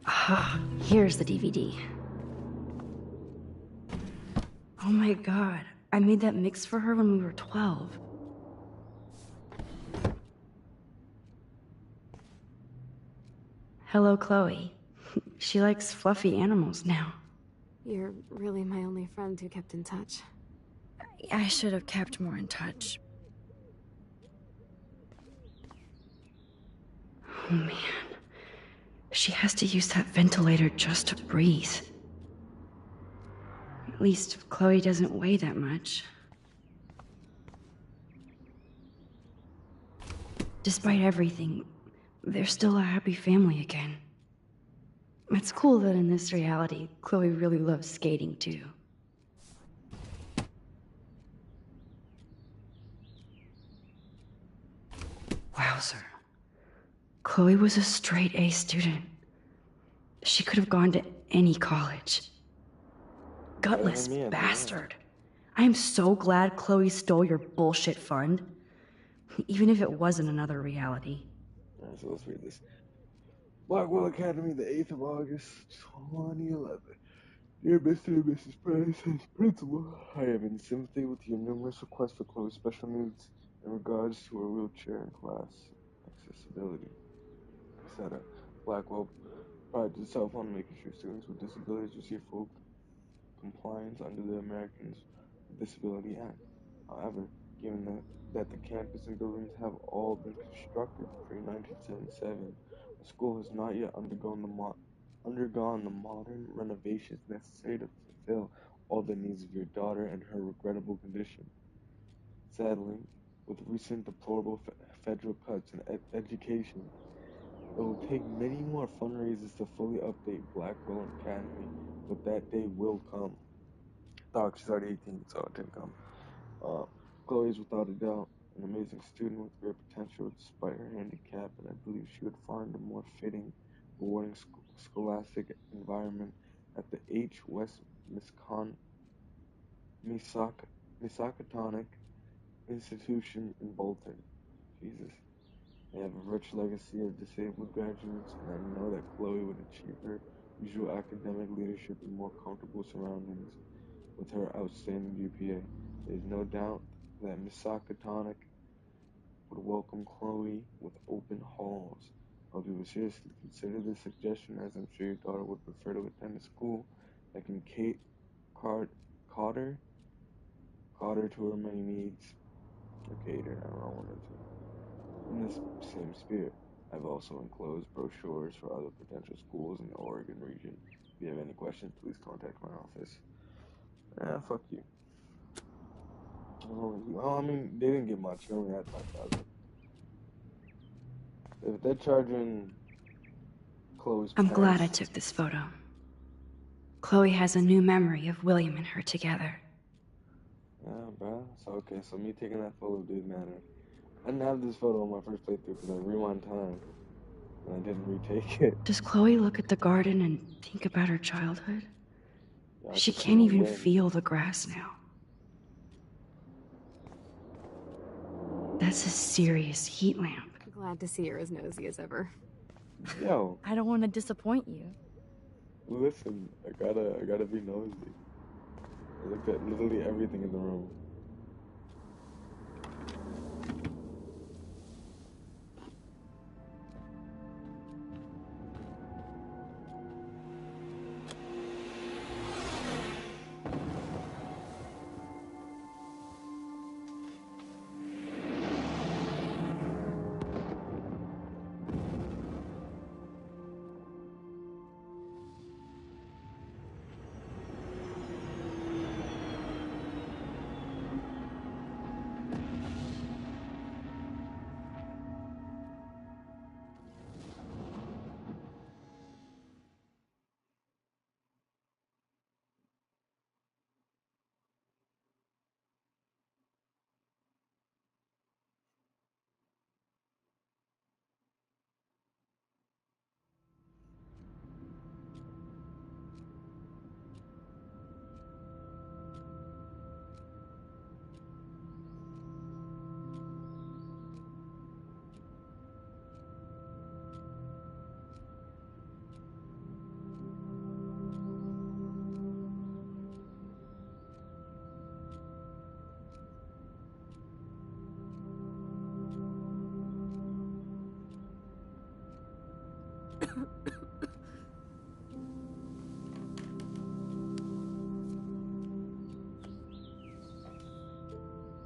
Ah, here's the DVD. Oh my god, I made that mix for her when we were 12. Hello, Chloe. She likes fluffy animals now. You're really my only friend who kept in touch. I should have kept more in touch. Oh man. She has to use that ventilator just to breathe. At least Chloe doesn't weigh that much. Despite everything, they're still a happy family again. It's cool that in this reality, Chloe really loves skating too. Wowzer. Chloe was a straight A student. She could have gone to any college. Gutless bastard. I am so glad Chloe stole your bullshit fund. Even if it wasn't another reality. Alright, so let's read this. Blackwell Academy, the 8th of August, 2011. Dear Mr. and Mrs. Price, as principal, I am in sympathy with your numerous requests for Chloe's special needs in regards to her wheelchair and class accessibility, etc. Blackwell prides itself on making sure students with disabilities receive full compliance under the Americans with Disability Act. However, given that the campus and buildings have all been constructed pre-1977, the school has not yet undergone the modern renovations necessary to fulfill all the needs of your daughter and her regrettable condition. Sadly, with recent deplorable federal cuts in education, it will take many more fundraisers to fully update Blackwell Academy, but that day will come. Doc, she's already 18, so it didn't come. Chloe is without a doubt an amazing student with great potential despite her handicap, and I believe she would find a more fitting, rewarding scholastic environment at the H. West Miskatonic Institution in Bolton. Jesus. They have a rich legacy of disabled graduates, and I know that Chloe would achieve her usual academic leadership in more comfortable surroundings with her outstanding GPA. There is no doubt that Miskatonic would welcome Chloe with open halls. I hope you would seriously consider this suggestion, as I'm sure your daughter would prefer to attend a school that can cater to her many needs. Or cater, I don't know, one or two. In this same spirit, I've also enclosed brochures for other potential schools in the Oregon region. If you have any questions, please contact my office. Fuck you. Well, I mean, they didn't get much. They only had 5,000. If they're charging Chloe's I'm glad I parents, took this photo. Chloe has a new memory of William and her together. yeah, bro. So okay, so me taking that photo did matter. I didn't have this photo on my first playthrough because I rewound time and I didn't retake it. Does Chloe look at the garden and think about her childhood? Yeah, She could see can't my even wind. feel the grass now. That's a serious heat lamp. Glad to see you're as nosy as ever. Yo, I don't want to disappoint you. listen, I gotta be nosy. I looked at literally everything in the room.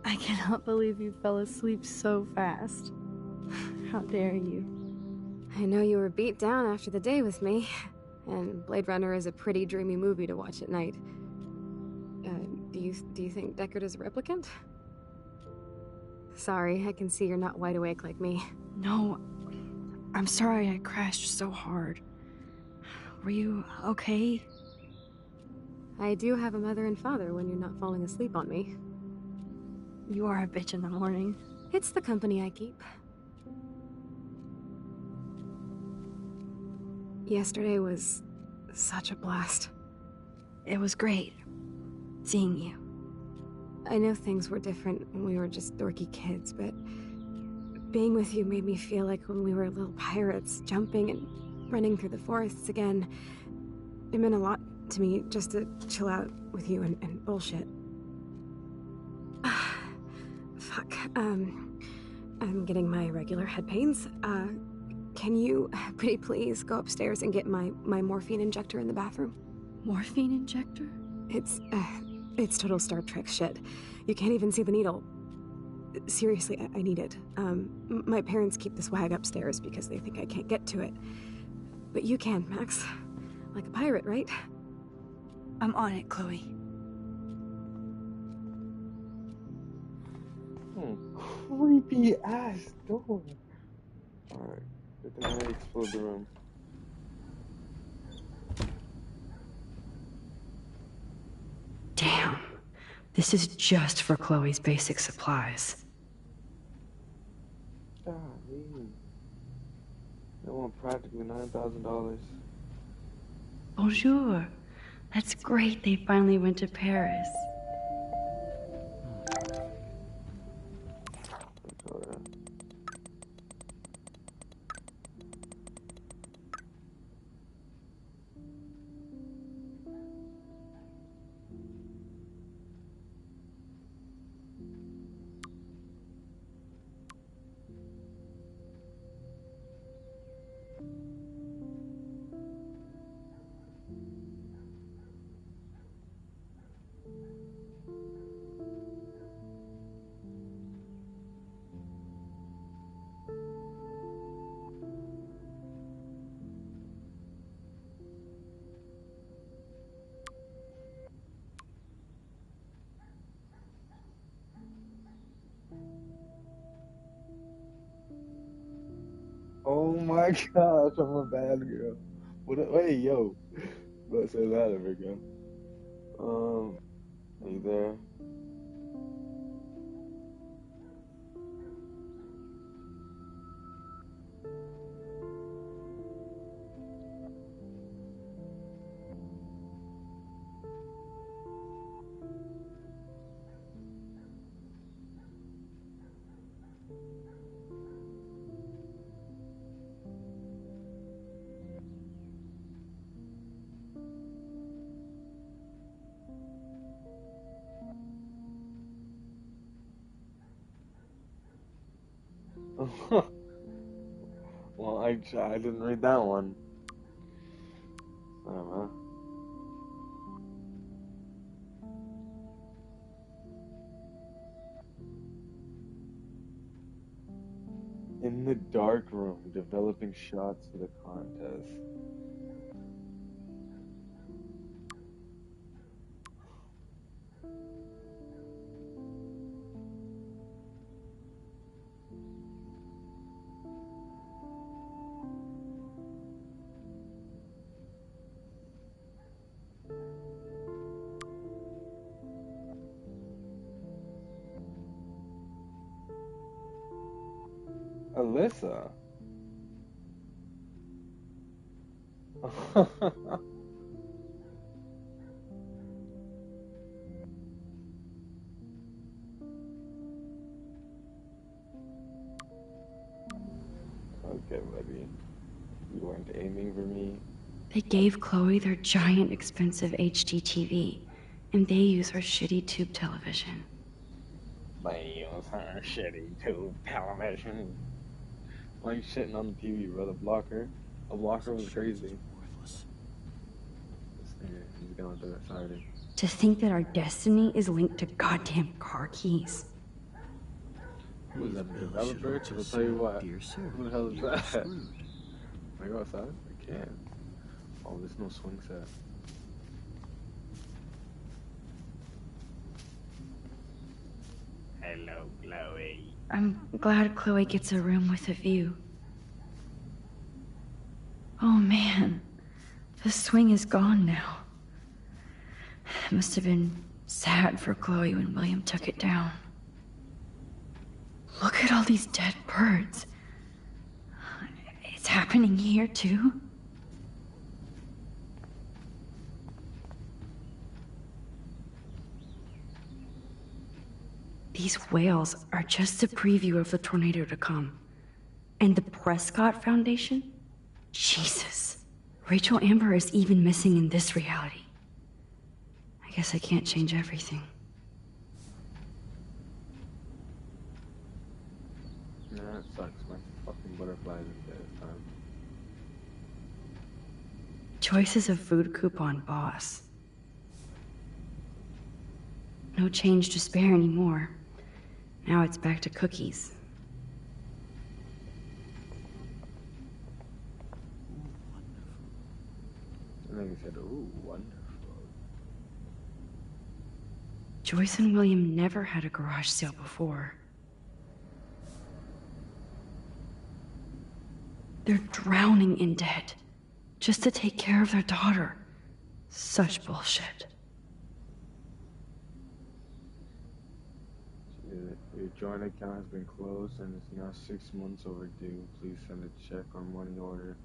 I cannot believe you fell asleep so fast. How dare you? I know you were beat down after the day with me, and Blade Runner is a pretty dreamy movie to watch at night. Do you think Deckard is a replicant? Sorry, I can see you're not wide awake like me. No, I'm sorry I crashed so hard. Were you okay? I do have a mother and father when you're not falling asleep on me. You are a bitch in the morning. It's the company I keep. Yesterday was such a blast. It was great seeing you. I know things were different when we were just dorky kids, but being with you made me feel like when we were little pirates, jumping and running through the forests again. It meant a lot to me just to chill out with you and bullshit. Fuck. I'm getting my regular head pains. Can you, pretty please, go upstairs and get my morphine injector in the bathroom? Morphine injector? It's total Star Trek shit. You can't even see the needle. Seriously, I need it. My parents keep the swag upstairs because they think I can't get to it. But you can, Max. Like a pirate, right? I'm on it, Chloe. Creepy ass door. Alright, good thing I explode the room. Damn. This is just for Chloe's basic supplies. God, man. I want practically $9,000. Bonjour. That's great they finally went to Paris. Oh my gosh, I'm a bad girl. Wait, yo. Let's say that ever again. Are you there? Well, I didn't read that one. I don't know. In the dark room, developing shots for the contest. Alyssa. Okay, buddy. You weren't aiming for me. They gave Chloe their giant expensive HD TV, and they use her shitty tube television. They use her shitty tube television. Why are you shitting on the TV, bro? The blocker? A blocker was crazy. Worthless. He's going through it, sorry. To think that our destiny is linked to goddamn car keys. Who's that, the Bill should developer? also Because I'll tell you say, what. "Dear sir, Who the hell is you are that? screwed." Can I go outside? I can't. Oh, there's no swing set. Hello, Chloe. I'm glad Chloe gets a room with a view. Oh man, the swing is gone now. It must have been sad for Chloe when William took it down. Look at all these dead birds. It's happening here too. These whales are just a preview of the tornado to come. And the Prescott Foundation? Jesus. Rachel Amber is even missing in this reality. I guess I can't change everything. Yeah, that sucks. My fucking butterflies is dead this time. Choice is a food coupon boss. No change to spare anymore. Now it's back to cookies. And then he said, ooh, wonderful. Joyce and William never had a garage sale before. They're drowning in debt just to take care of their daughter. Such bullshit. Your joint account has been closed and is now 6 months overdue. Please send a check or money order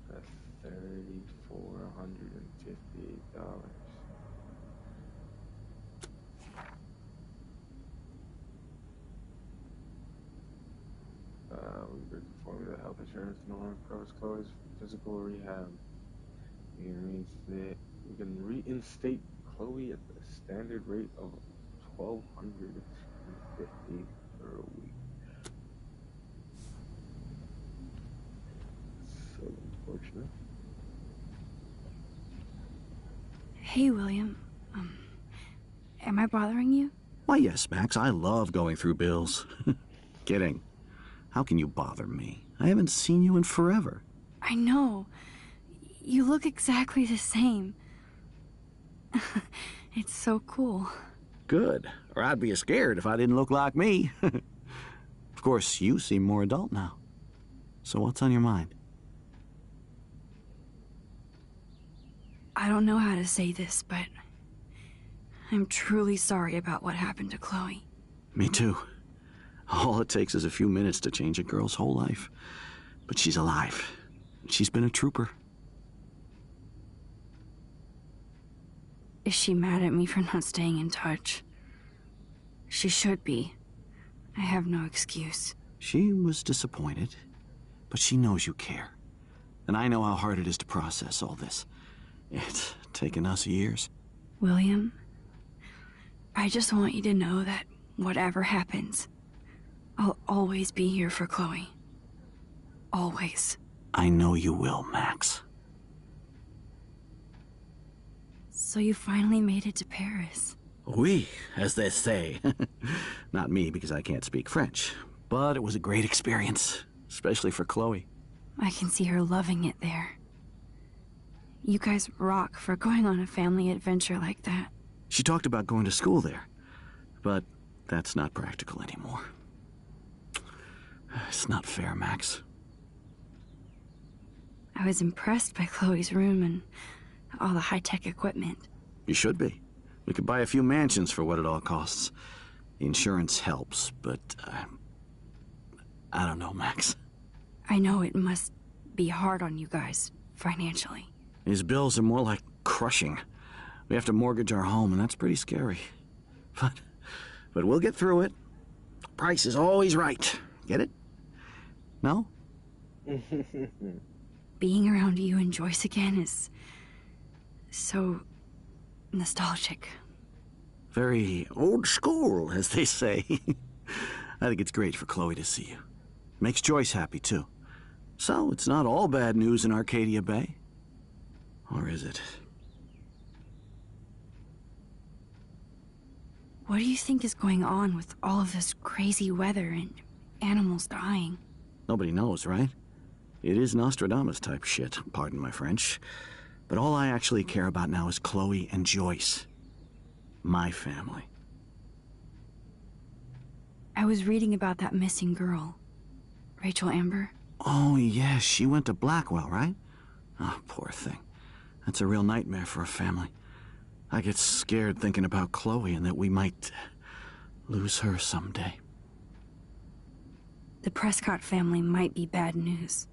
for $3,458. We've been informed that health insurance no longer covers Chloe's physical rehab. We can reinstate Chloe at the standard rate of $1,250 per week. So unfortunate. Hey, William. Am I bothering you? Why, yes, Max. I love going through bills. Kidding. How can you bother me? I haven't seen you in forever. I know. You look exactly the same. It's so cool. Good. Or I'd be scared if I didn't look like me. Of course, you seem more adult now. So what's on your mind? I don't know how to say this, but I'm truly sorry about what happened to Chloe. Me too. All it takes is a few minutes to change a girl's whole life. But she's alive. She's been a trooper. Is she mad at me for not staying in touch? She should be. I have no excuse. She was disappointed, but she knows you care. And I know how hard it is to process all this. It's taken us years. William, I just want you to know that whatever happens, I'll always be here for Chloe. Always. I know you will, Max. So you finally made it to Paris. Oui, as they say. Not me, because I can't speak French. But it was a great experience, especially for Chloe. I can see her loving it there. You guys rock for going on a family adventure like that. She talked about going to school there, but that's not practical anymore. It's not fair, Max. I was impressed by Chloe's room and all the high-tech equipment. You should be. We could buy a few mansions for what it all costs. The insurance helps, but I don't know, Max. I know it must be hard on you guys, financially. These bills are more like crushing. We have to mortgage our home, and that's pretty scary. But we'll get through it. Price is always right. Get it? No? Being around you and Joyce again is so nostalgic. Very old school, as they say. I think it's great for Chloe to see you. Makes Joyce happy, too. So, it's not all bad news in Arcadia Bay. Or is it? What do you think is going on with all of this crazy weather and animals dying? Nobody knows, right? It is Nostradamus type shit, pardon my French. But all I actually care about now is Chloe and Joyce. My family. I was reading about that missing girl. Rachel Amber. Oh, yes, she went to Blackwell, right? Oh, poor thing. That's a real nightmare for a family. I get scared thinking about Chloe and that we might lose her someday. The Prescott family might be bad news.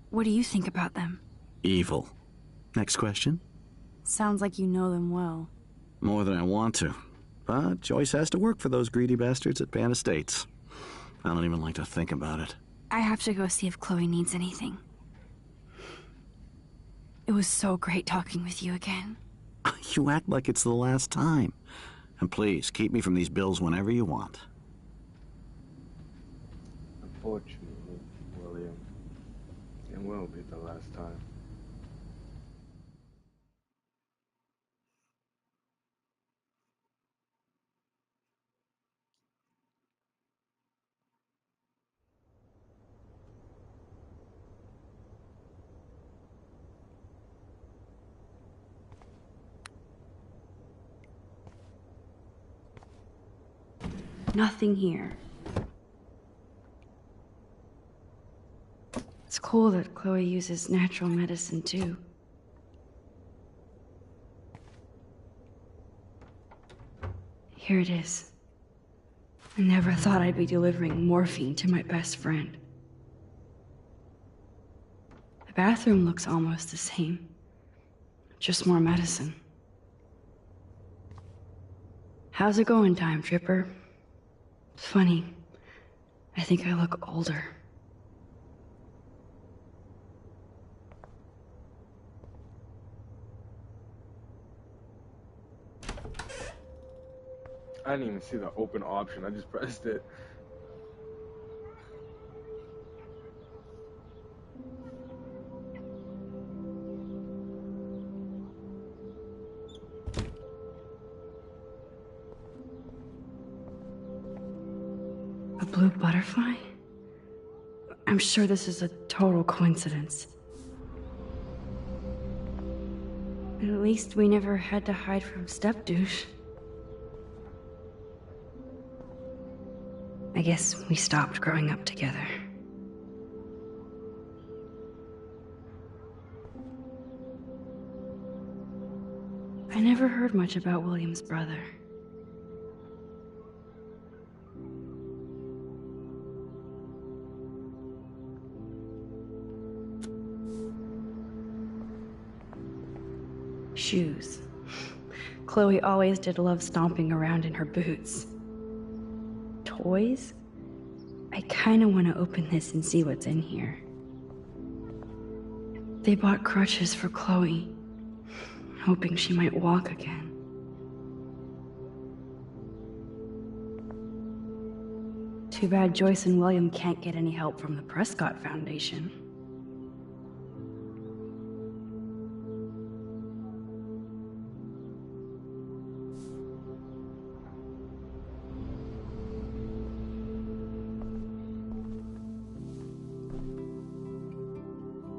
What do you think about them? Evil. Next question? Sounds like you know them well. More than I want to. But Joyce has to work for those greedy bastards at Pan Estates. I don't even like to think about it. I have to go see if Chloe needs anything. It was so great talking with you again. You act like it's the last time. And please, keep me from these bills whenever you want. Unfortunately, William, it will be the last time. Nothing here. It's cool that Chloe uses natural medicine too. Here it is. I never thought I'd be delivering morphine to my best friend. The bathroom looks almost the same. Just more medicine. How's it going, Time Tripper? It's funny. I think I look older. I didn't even see the open option. I just pressed it. A blue butterfly? I'm sure this is a total coincidence. At least we never had to hide from Step-Douche. I guess we stopped growing up together. I never heard much about William's brother. Shoes. Chloe always did love stomping around in her boots. Toys? I kinda want to open this and see what's in here. They bought crutches for Chloe, hoping she might walk again. Too bad Joyce and William can't get any help from the Prescott Foundation.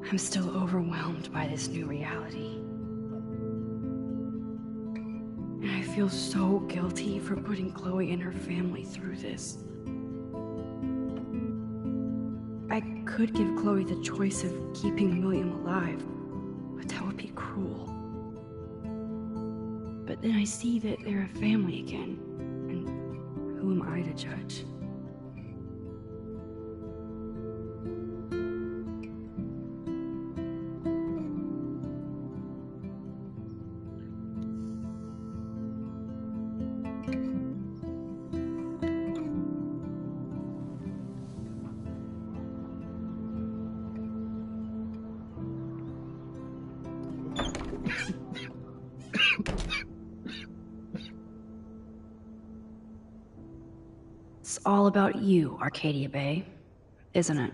I'm still overwhelmed by this new reality. And I feel so guilty for putting Chloe and her family through this. I could give Chloe the choice of keeping William alive, but that would be cruel. But then I see that they're a family again, and who am I to judge? It's all about you, Arcadia Bay, isn't it?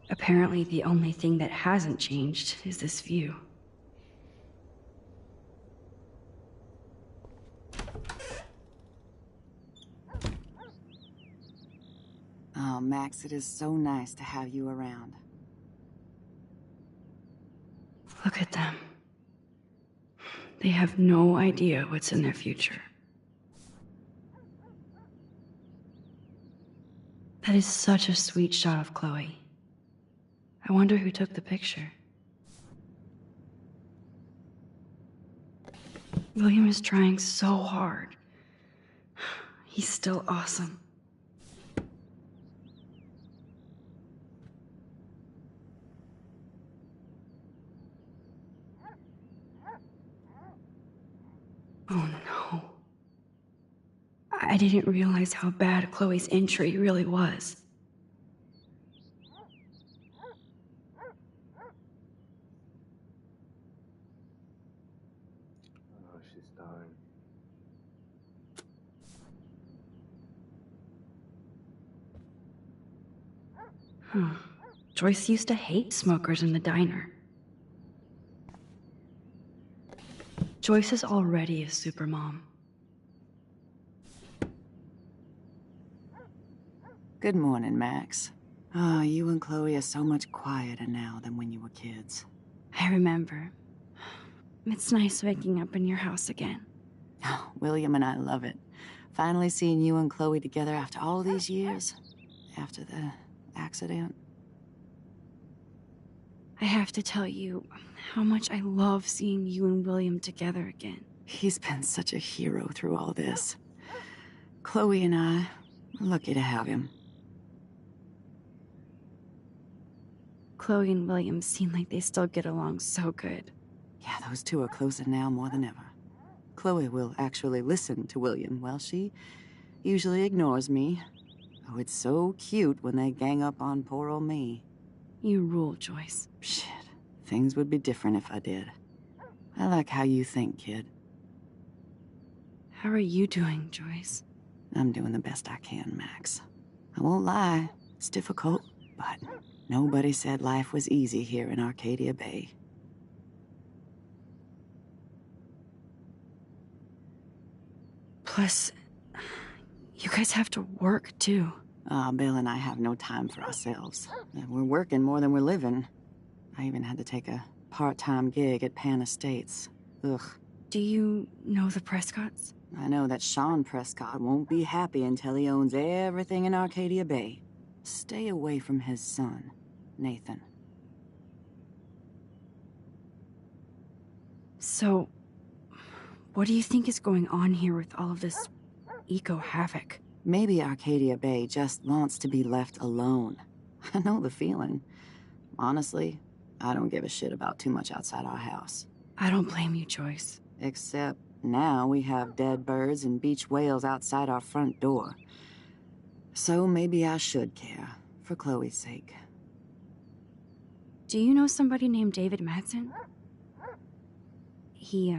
Apparently, the only thing that hasn't changed is this view. Oh, Max, it is so nice to have you around. Look at them. They have no idea what's in their future. That is such a sweet shot of Chloe. I wonder who took the picture. William is trying so hard. He's still awesome. Oh no. I didn't realize how bad Chloe's injury really was. Oh, she's dying. Joyce used to hate smokers in the diner. Joyce is already a supermom. Good morning, Max. Oh, you and Chloe are so much quieter now than when you were kids. I remember. It's nice waking up in your house again. Oh, William and I love it. Finally seeing you and Chloe together after all these years. After the accident. I have to tell you how much I love seeing you and William together again. He's been such a hero through all this. Chloe and I, we're lucky to have him. Chloe and William seem like they still get along so good. Yeah, those two are closer now more than ever. Chloe will actually listen to William, while she usually ignores me. Oh, it's so cute when they gang up on poor old me. You rule, Joyce. Shit, things would be different if I did. I like how you think, kid. How are you doing, Joyce? I'm doing the best I can, Max. I won't lie, it's difficult, but nobody said life was easy here in Arcadia Bay. Plus, you guys have to work, too. Bill and I have no time for ourselves. We're working more than we're living. I even had to take a part-time gig at Pan Estates. Ugh. Do you know the Prescotts? I know that Sean Prescott won't be happy until he owns everything in Arcadia Bay. Stay away from his son, Nathan. So, what do you think is going on here with all of this eco-havoc? Maybe Arcadia Bay just wants to be left alone. I know the feeling. Honestly, I don't give a shit about too much outside our house. I don't blame you, Joyce. Except now we have dead birds and beach whales outside our front door. So maybe I should care, for Chloe's sake. Do you know somebody named David Madsen? He,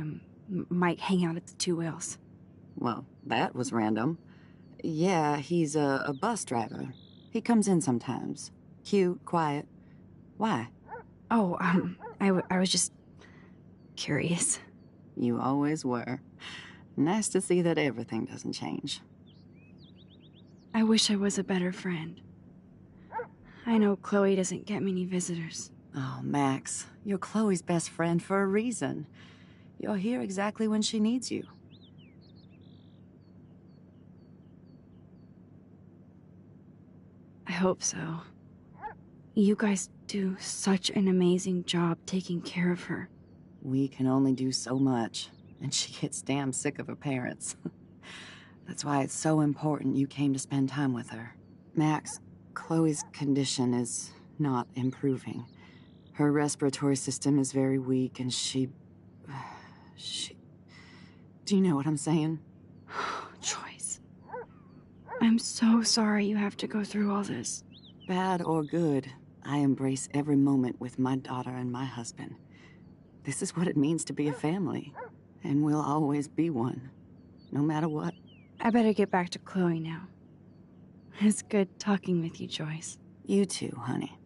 might hang out at the Two Whales. Well, that was random. Yeah, he's a bus driver. He comes in sometimes. Cute, quiet. Why? Oh, I was just curious. You always were. Nice to see that everything doesn't change. I wish I was a better friend. I know Chloe doesn't get many visitors. Oh, Max, you're Chloe's best friend for a reason. You're here exactly when she needs you. I hope so. You guys do such an amazing job taking care of her. We can only do so much, and she gets damn sick of her parents. That's why it's so important you came to spend time with her. Max, Chloe's condition is not improving. Her respiratory system is very weak, and she... Do you know what I'm saying? Joyce. I'm so sorry you have to go through all this. Bad or good, I embrace every moment with my daughter and my husband. This is what it means to be a family, and we'll always be one, no matter what. I better get back to Chloe now. It's good talking with you, Joyce. You too, honey.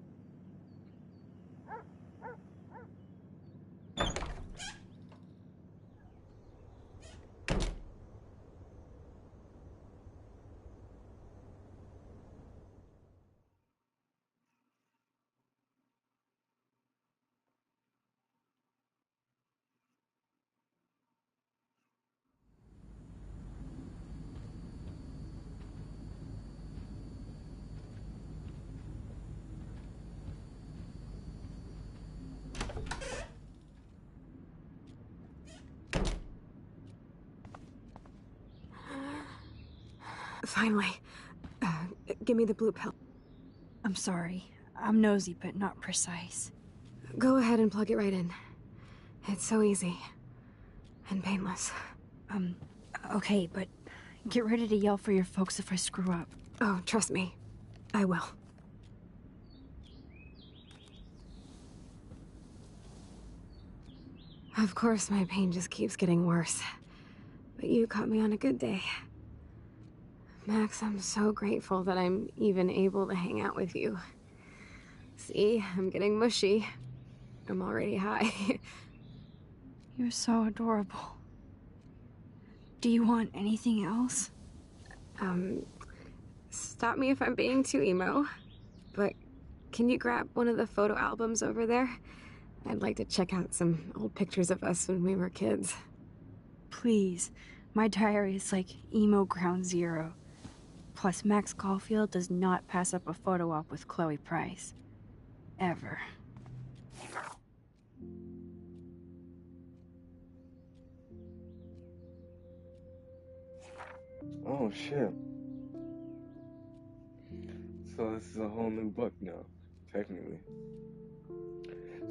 Finally. Give me the blue pill. I'm sorry. I'm nosy, but not precise. Go ahead and plug it right in. It's so easy. And painless. Okay, but get ready to yell for your folks if I screw up. Oh, trust me. I will. Of course, my pain just keeps getting worse. But you caught me on a good day. Max, I'm so grateful that I'm even able to hang out with you. See, I'm getting mushy. I'm already high. You're so adorable. Do you want anything else? Stop me if I'm being too emo, but can you grab one of the photo albums over there? I'd like to check out some old pictures of us when we were kids. Please. My diary is like emo ground zero. Plus, Max Caulfield does not pass up a photo op with Chloe Price. Ever. Oh shit. So this is a whole new book now, technically.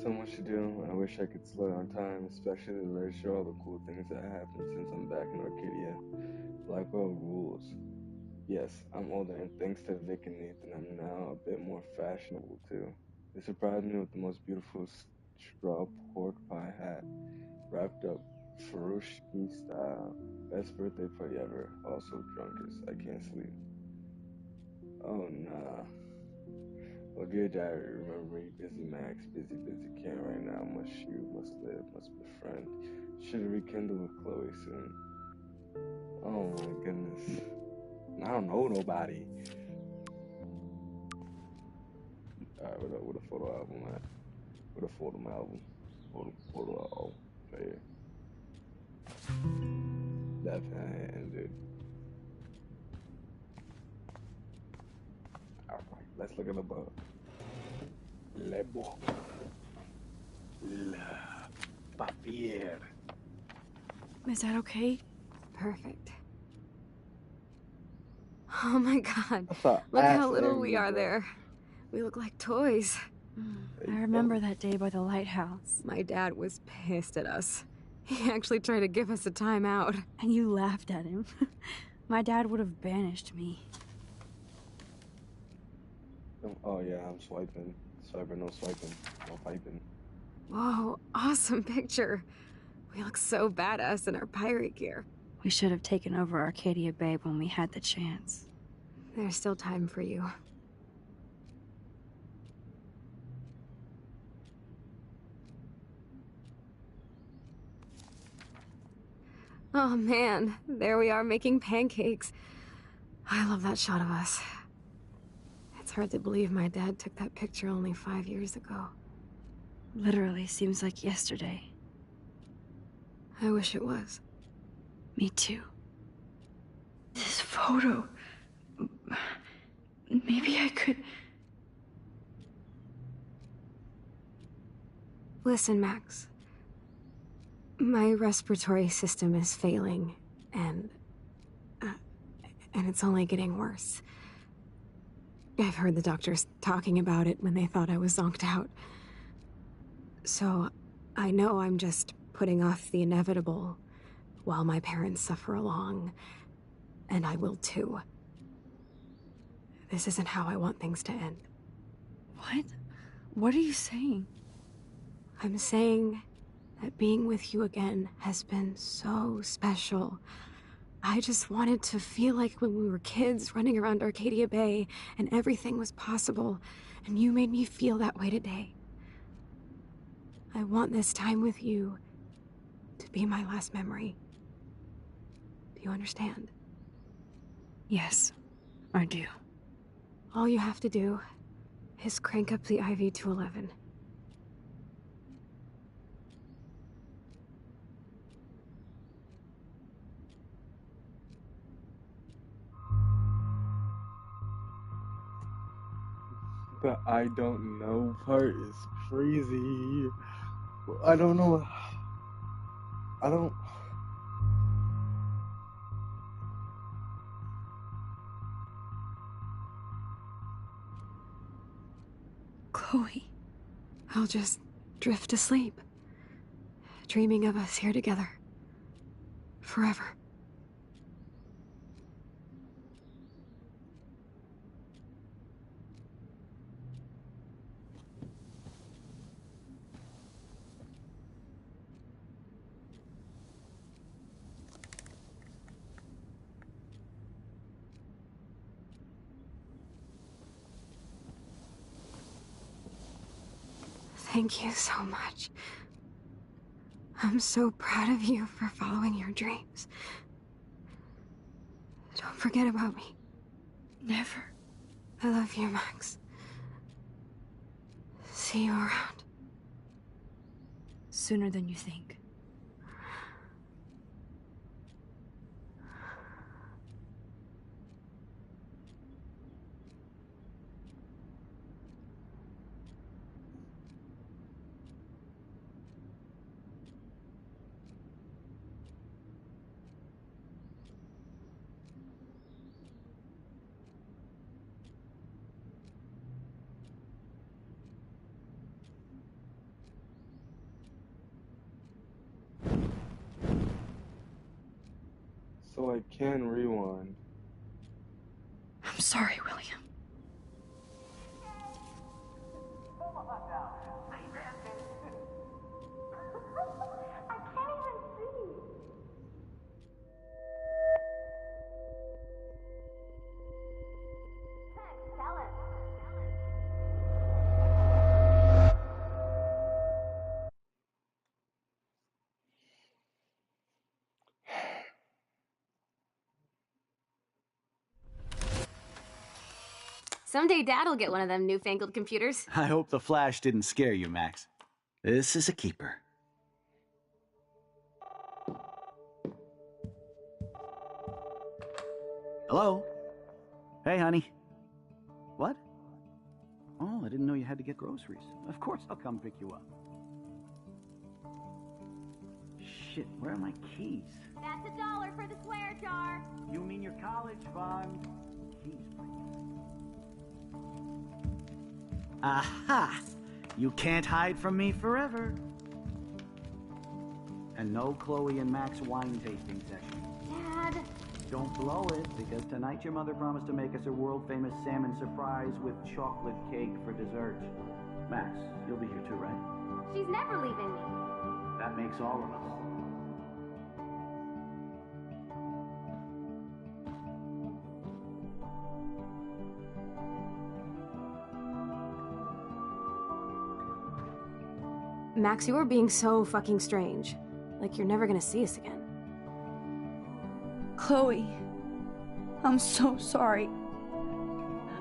So much to do. I wish I could slow down time, especially to register all the cool things that happened since I'm back in Arcadia. Blackwell rules. Yes, I'm older, and thanks to Vic and Nathan, I'm now a bit more fashionable too. They surprised me with the most beautiful straw pork pie hat, wrapped up Furushiki style. Best birthday party ever. Also drunk as I can't sleep. Oh nah. Well, dear diary, remember me, busy Max, busy, can't right now, must shoot, must live, must befriend. Should rekindle with Chloe soon. Oh my goodness. I don't know nobody. Alright, with a photo album at? With a photo album. Photo album. Right here. Definitely ended. Alright, let's look at the book. Le book. Le papier. Is that okay? Perfect. Oh my god. Look Look how little we are there. We look like toys. I remember that day by the lighthouse. My dad was pissed at us. He actually tried to give us a timeout. And you laughed at him. My dad would have banished me. Oh yeah, I'm swiping. Swiping, no swiping. No piping. Whoa, awesome picture. We look so badass in our pirate gear. We should have taken over Arcadia Bay when we had the chance. There's still time for you. Oh man, there we are making pancakes. I love that shot of us. It's hard to believe my dad took that picture only 5 years ago. Literally seems like yesterday. I wish it was. Me too. This photo... Maybe I could... Listen, Max. My respiratory system is failing, and it's only getting worse. I've heard the doctors talking about it when they thought I was zonked out. So, I know I'm just putting off the inevitable while my parents suffer along, and I will too. This isn't how I want things to end. What? What are you saying? I'm saying that being with you again has been so special. I just wanted to feel like when we were kids running around Arcadia Bay and everything was possible, and you made me feel that way today. I want this time with you to be my last memory. Do you understand? Yes, I do. All you have to do is crank up the IV to 11. The I don't know part is crazy. I don't know. Chloe. I'll just drift to sleep, dreaming of us here together. Forever. Thank you so much. I'm so proud of you for following your dreams. Don't forget about me. Never. I love you, Max. See you around. Sooner than you think. So I can rewind. I'm sorry, William. Someday Dad'll get one of them newfangled computers. I hope the flash didn't scare you, Max. This is a keeper. Hello? Hey, honey. What? Oh, I didn't know you had to get groceries. Of course I'll come pick you up. Shit, where are my keys? That's $1 for the swear jar. You mean your college fund? Keys, please. Aha! You can't hide from me forever. And no Chloe and Max wine tasting session. Dad. Don't blow it, because tonight your mother promised to make us a world-famous salmon surprise with chocolate cake for dessert. Max, you'll be here too, right? She's never leaving me. That makes all of us. Max, you are being so fucking strange. Like you're never gonna see us again. Chloe, I'm so sorry.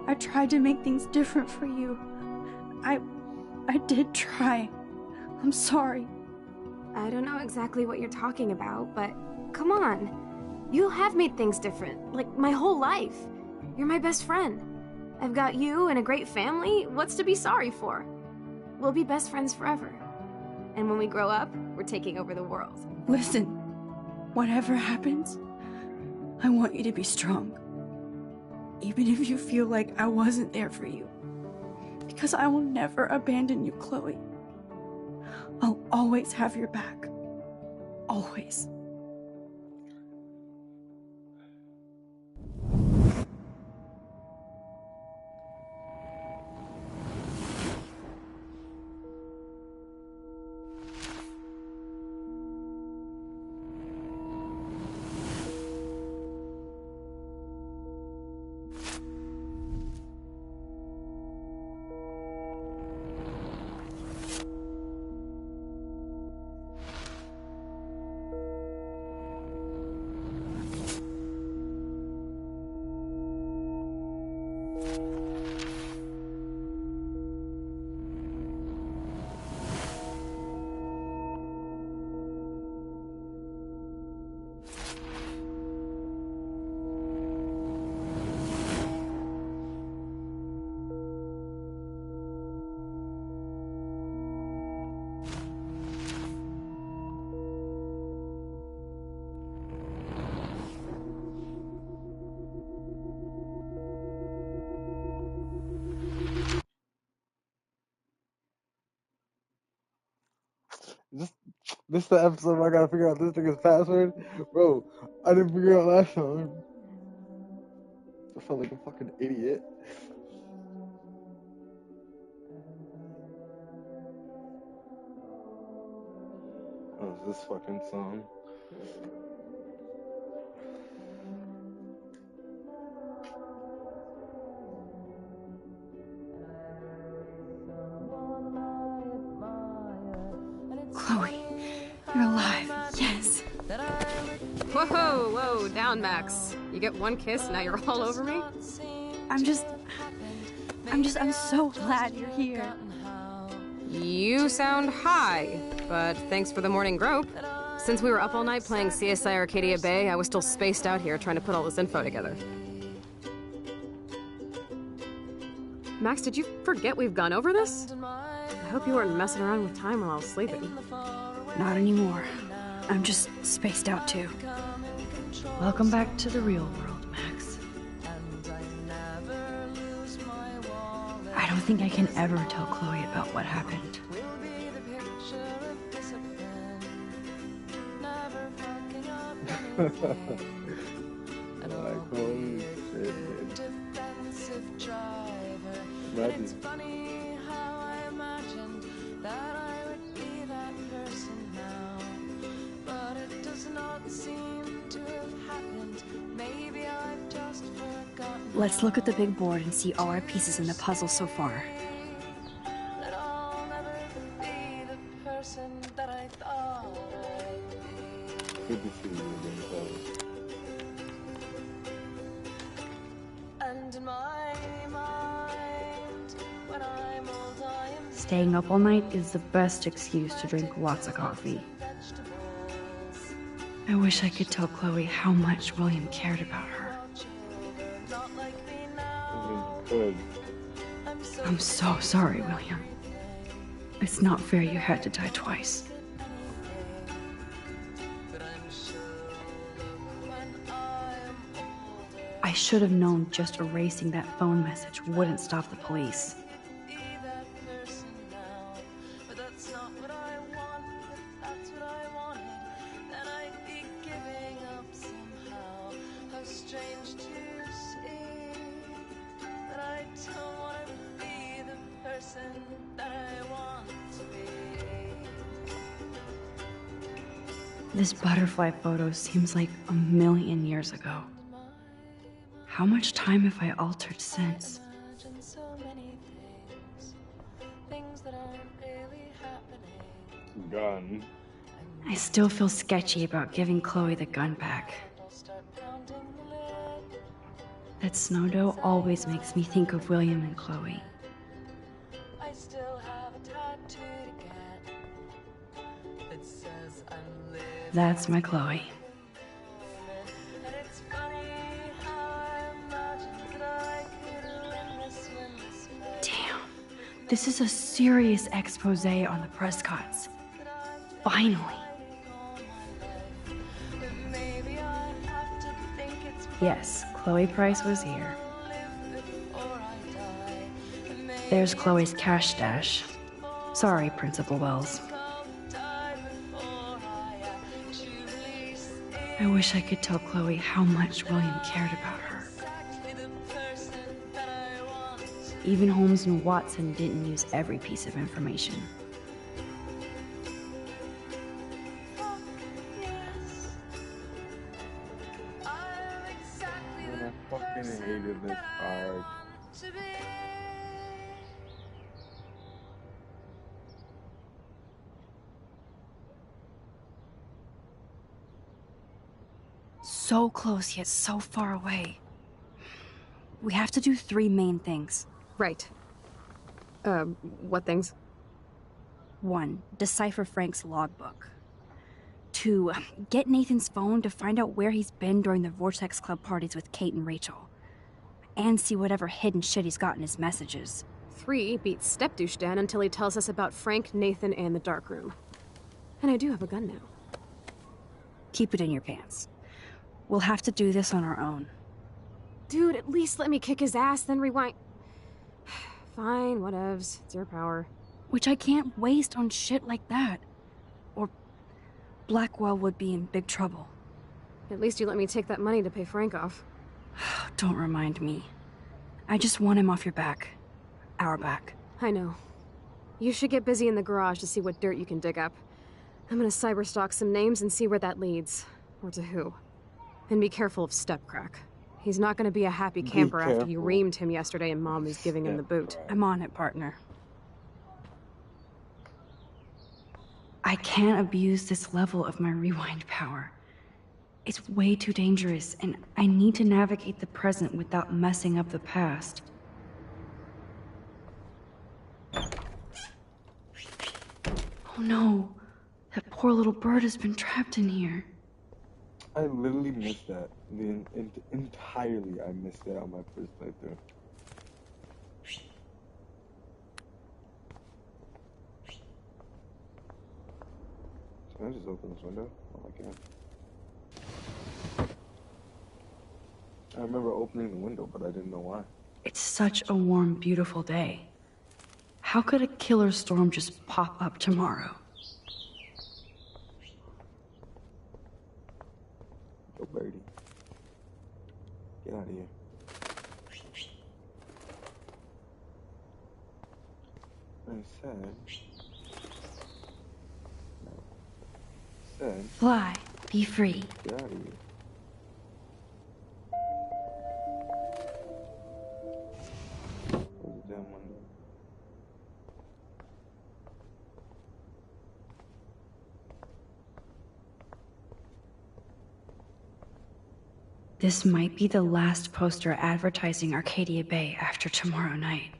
I tried to make things different for you. I did try. I'm sorry. I don't know exactly what you're talking about, but come on. You have made things different, like my whole life. You're my best friend. I've got you and a great family. What's to be sorry for? We'll be best friends forever. And when we grow up, we're taking over the world. Listen, whatever happens, I want you to be strong. Even if you feel like I wasn't there for you. Because I will never abandon you, Chloe. I'll always have your back. Always. This, this the episode where I gotta figure out this nigga's password? Bro, I didn't figure it out last time. I felt like a fucking idiot. Oh, is this fucking song? Chloe, you're alive. Yes. Whoa, whoa, down, Max. You get one kiss, now you're all over me? I'm so glad you're here. You sound high, but thanks for the morning grope. Since we were up all night playing CSI Arcadia Bay, I was still spaced out here trying to put all this info together. Max, did you forget we've gone over this? I hope you weren't messing around with time while I was sleeping. Not anymore. I'm just spaced out too. Welcome back to the real world, Max. I don't think I can ever tell Chloe about what happened. Like, holy shit, man. It's funny how I imagined that I would be that person now, but it does not seem to have happened. Maybe I've just forgotten. Let's look at the big board and see all our pieces in the puzzle so far. That I'll never be the person that I thought I'd be. Good to see you again, Chloe. And in my mind, when I'm old, I am Staying up all night is the best excuse to drink lots of coffee. vegetables. I wish I could tell Chloe how much William cared about her. Not like me now. Good. I'm so sorry, William. It's not fair you had to die twice. I should have known just erasing that phone message wouldn't stop the police. Be that person now, but that's not what I want. If that's what I wanted, then I'd be giving up somehow. How strange to see that I don't want to be the person that I want to be. This butterfly photo seems like a million years ago. How much time have I altered since? Imagine so many things that aren't really happening. Gun. I still feel sketchy about giving Chloe the gun back. I'll start pounding the lid. That snow dough always makes me think of William and Chloe. I still have a tattoo to get that says I'm living. That's my Chloe. And it's funny how I imagined that I could win this fight. Damn. This is a serious expose on the Prescotts. Finally. But maybe I have to think it's Yes, Chloe Price was here. before I die. And maybe There's Chloe's cash stash. Sorry, Principal Wells. I'll die before I actually see I wish I could tell Chloe how much William cared about her. exactly the person that I want. Even Holmes and Watson didn't use every piece of information. Yes. I'm exactly Man, the I fucking person hated this that I part. want to be. So close yet so far away. We have to do 3 main things. Right. What things? 1. Decipher Frank's logbook. 2. Get Nathan's phone to find out where he's been during the Vortex Club parties with Kate and Rachel. And see whatever hidden shit he's got in his messages. 3, beat Step Douche Dan until he tells us about Frank, Nathan, and the dark room. And I do have a gun now. Keep it in your pants. We'll have to do this on our own. Dude, at least let me kick his ass, then rewind. Fine, whatevs. It's your power. Which I can't waste on shit like that. Blackwell would be in big trouble. At least you let me take that money to pay Frank off. Don't remind me. I just want him off your back. Our back. I know. You should get busy in the garage to see what dirt you can dig up. I'm gonna cyberstalk some names and see where that leads. Or to who. And be careful of Stepcrack. He's not gonna be a happy camper after you reamed him yesterday and Mom is giving him the boot. I'm on it, partner. I can't abuse this level of my rewind power. It's way too dangerous, and I need to navigate the present without messing up the past. Oh no, that poor little bird has been trapped in here. I literally missed that. Entirely, I missed that on my first playthrough. Can I just open this window? Oh, I can. I remember opening the window, but I didn't know why. It's such a warm, beautiful day. How could a killer storm just pop up tomorrow? Yo, birdie. Get out of here. I said... Fly. Be free. Get out of here. Close the damn window. This might be the last poster advertising Arcadia Bay after tomorrow night.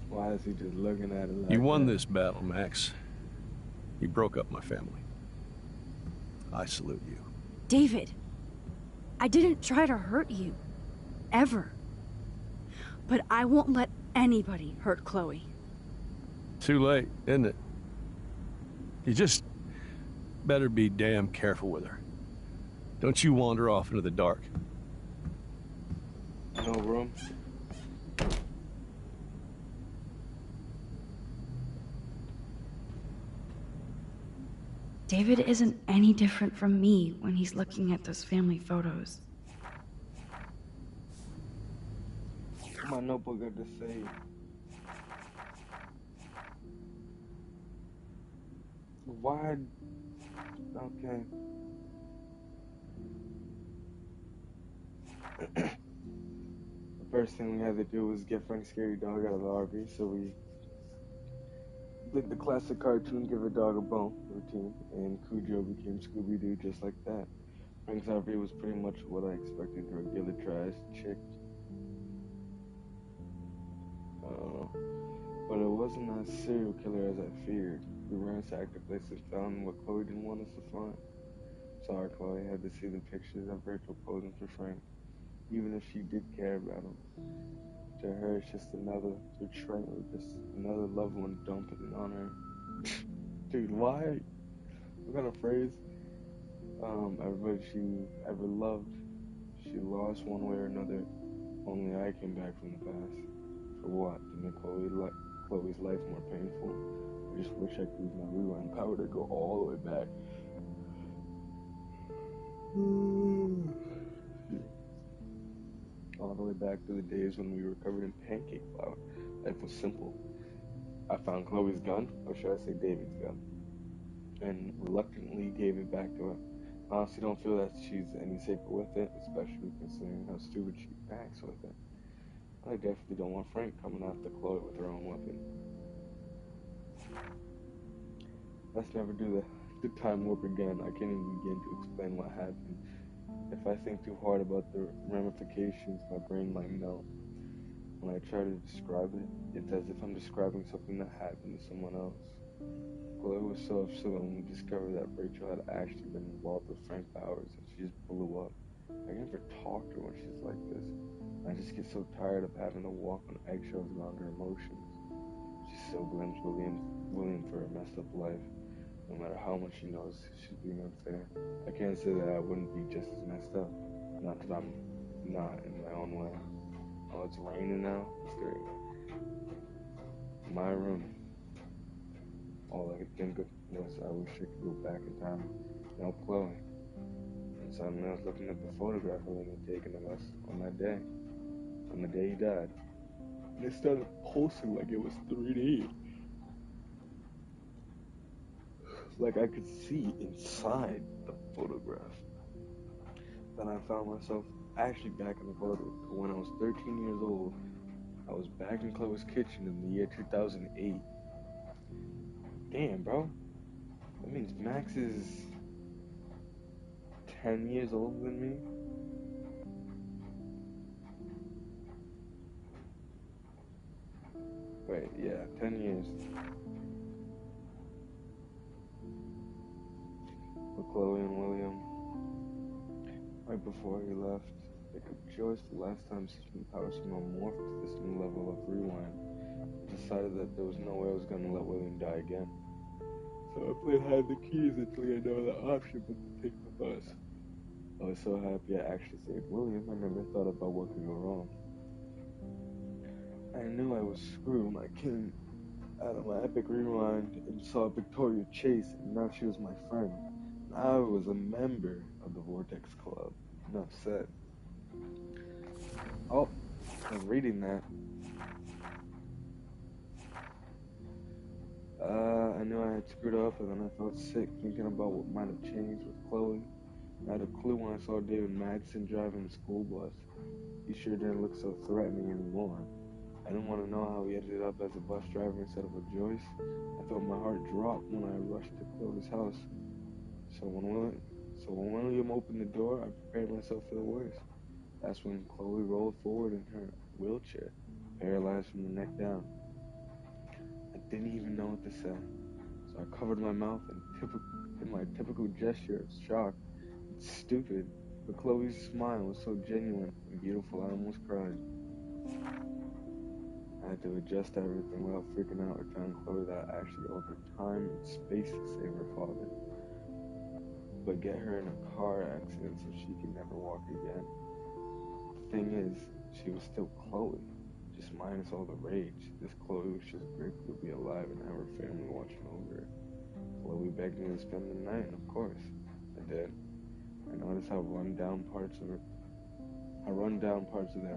Why is he just looking at it like You won that? this battle, Max. You broke up my family. I salute you. David, I didn't try to hurt you. Ever. But I won't let anybody hurt Chloe. Too late, isn't it? You just better be damn careful with her. Don't you wander off into the dark. No room. David isn't any different from me when he's looking at those family photos. My notebook got to say. Why? Okay. The first thing we had to do was get Frank's scary dog out of the RV, so we did the classic cartoon give a dog a bone routine, and Cujo became Scooby-Doo just like that. Frank's RV was pretty much what I expected, regular trash chick. But it wasn't a serial killer as I feared. We ransacked the place and found what Chloe didn't want us to find. Sorry, Chloe, I had to see the pictures of Rachel posing for Frank. Even if she did care about him, to her it's just another betrayal, just another loved one dumping on her. Dude, why? What kind of phrase? Everybody she ever loved, she lost one way or another. Only I came back from the past. For what? To make Chloe's life more painful? I just wish I could use my rewind power to go all the way back. All the way back to the days when we were covered in pancake flour. Life was simple. I found Chloe's gun, or should I say David's gun, and reluctantly gave it back to her. I honestly don't feel that she's any safer with it, especially considering how stupid she acts with it. I definitely don't want Frank coming after Chloe with her own weapon. Let's never do the time warp again. I can't even begin to explain what happened. If I think too hard about the ramifications, my brain might melt. When I try to describe it, it's as if I'm describing something that happened to someone else. Chloe was so upset when we discovered that Rachel had actually been involved with Frank Bowers, and she just blew up. I can never talk to her when she's like this. I just get so tired of having to walk on eggshells around her emotions. She still blames William for her messed up life. No matter how much she knows she's being unfair, I can't say that I wouldn't be just as messed up. Not that I'm not in my own way. Oh, it's raining now? It's great. My room. All I could think of was I wish I could go back in time and help Chloe. And suddenly I was looking at the photograph William had taken of us on that day. On the day he died. And it started pulsing like it was 3D. Like I could see inside the photograph. Then I found myself actually back in the photo when I was 13 years old. I was back in Chloe's kitchen in the year 2008. Damn, bro. That means Max is 10 years older than me. Wait, yeah, 10 years. With Chloe and William. Right before he left, I could Joyce, the last time System Power somehow morphed to this new level of rewind, decided that there was no way I was gonna let William die again. So I played hide the keys until I had no other option but to take the bus. I was so happy I actually saved William, I never thought about what could go wrong. I knew I was screwed when I came out of my epic rewind and saw Victoria Chase, and now she was my friend. I was a member of the Vortex Club. Enough said. Oh, I'm reading that. I knew I had screwed up, and then I felt sick thinking about what might have changed with Chloe. I had a clue when I saw David Madsen driving the school bus. He sure didn't look so threatening anymore. I didn't want to know how he ended up as a bus driver instead of a Joyce. I felt my heart drop when I rushed to Chloe's house. So when William opened the door, I prepared myself for the worst. That's when Chloe rolled forward in her wheelchair, paralyzed from the neck down. I didn't even know what to say, so I covered my mouth in my typical gesture of shock. It's stupid, but Chloe's smile was so genuine and beautiful I almost cried. I had to adjust everything without freaking out or telling Chloe that I actually owed her time and space to save her father. But get her in a car accident so she could never walk again. The thing is, she was still Chloe, just minus all the rage. This Chloe was just grateful to be alive and have her family watching over her. Chloe begged me to spend the night, and of course, I did. I noticed how run down parts of their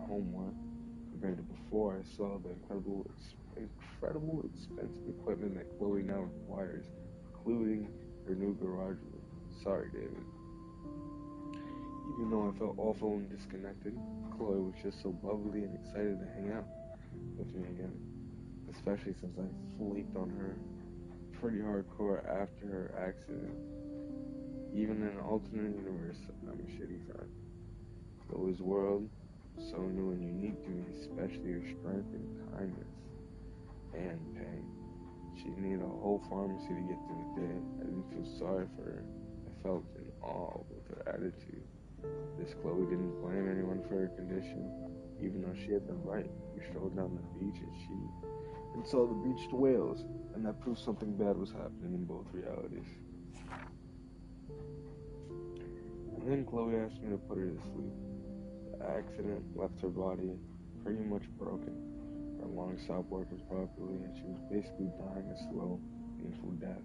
home were. Compared to before, I saw the incredible expensive equipment that Chloe now requires, including her new garage room. Sorry, David. Even though I felt awful and disconnected, Chloe was just so bubbly and excited to hang out with me again. Especially since I flaked on her pretty hardcore after her accident. Even in an alternate universe, I'm a shitty friend. Chloe's world was so new and unique to me, especially her strength and kindness and pain. She needed a whole pharmacy to get through the day. I didn't feel sorry for her. I felt in awe with her attitude. This Chloe didn't blame anyone for her condition, even though she had the right. We strolled down the beach and saw the beached whales, and that proved something bad was happening in both realities. And then Chloe asked me to put her to sleep. The accident left her body pretty much broken. Her lungs stopped working properly, and she was basically dying a slow, painful death.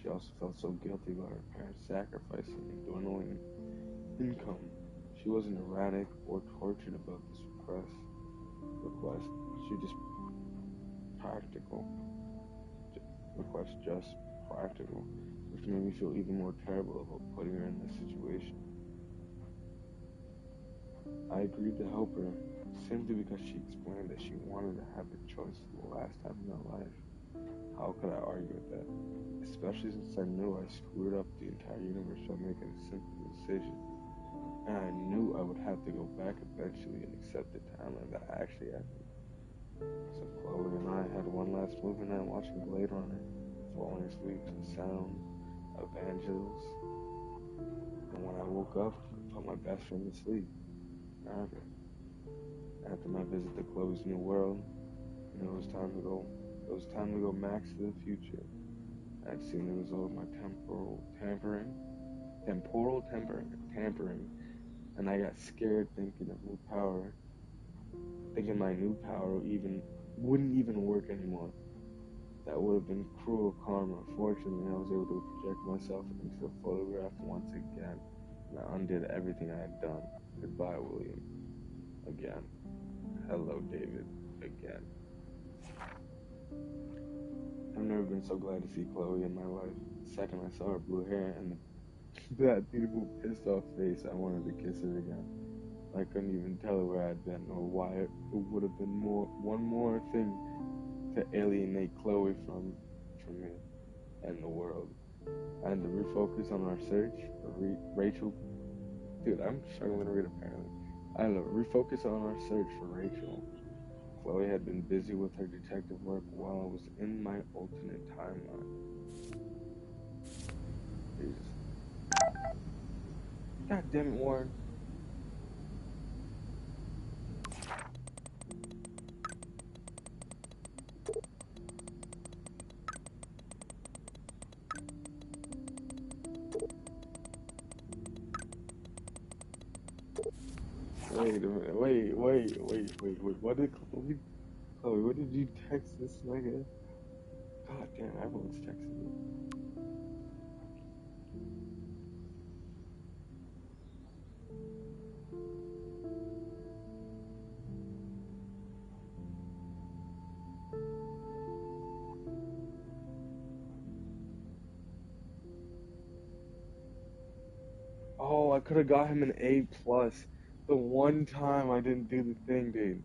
She also felt so guilty about her parents' sacrificing and dwindling income. She wasn't erratic or tortured about this request. She just practical. Which made me feel even more terrible about putting her in this situation. I agreed to help her simply because she explained that she wanted to have the choice for the last time in her life. How could I argue with that? Especially since I knew I screwed up the entire universe by making a simple decision. And I knew I would have to go back eventually and accept the timeline that actually happened. So Chloe and I had one last movie night watching Blade Runner, falling asleep to the sound of banjos. And when I woke up, I put my best friend to sleep. After my visit to Chloe's new world, it was time to go. It was time to go Max to the future. I'd seen the result of my temporal tampering, and I got scared thinking my new power wouldn't even work anymore. That would have been cruel karma. Fortunately, I was able to project myself into the photograph once again, and I undid everything I had done. Goodbye, William. Again. Hello, David. Again. I've never been so glad to see Chloe in my life. The second I saw her blue hair and that beautiful pissed off face, I wanted to kiss her again. I couldn't even tell her where I'd been or why. It would have been one more thing to alienate Chloe from me and the world. I had to refocus on our search for Rachel. Dude, I'm struggling to read apparently. I had to refocus on our search for Rachel. Chloe had been busy with her detective work while I was in my alternate timeline. Jesus. God damn it, Warren. Wait a minute. Wait. What did Chloe, what did you text this nigga? God damn, everyone's texting me. Oh, I could have got him an A+. The one time I didn't do the thing, dude.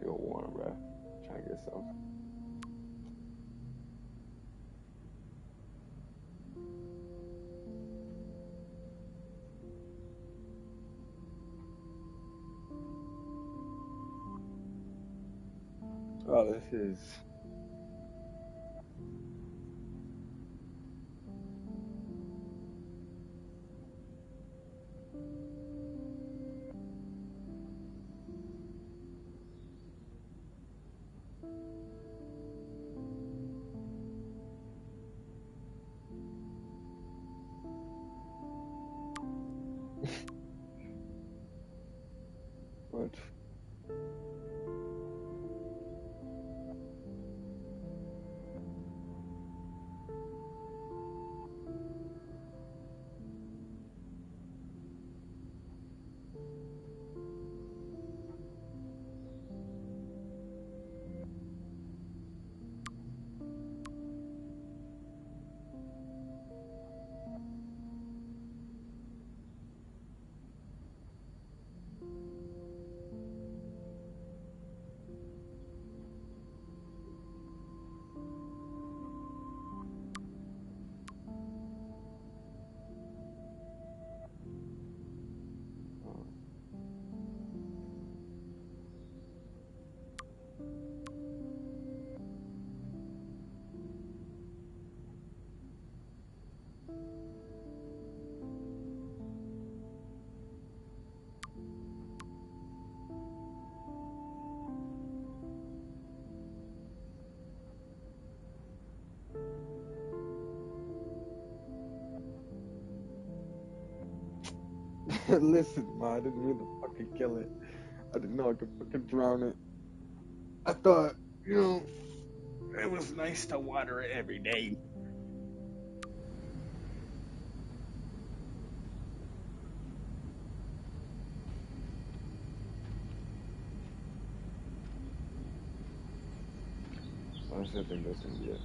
Nigga Warren, bro. Trying to get some. Oh, this is. What? Listen, ma, I didn't mean to fucking kill it. I didn't know I could fucking drown it. I thought, it was nice to water it every day. Honestly, I think that's gonna be it.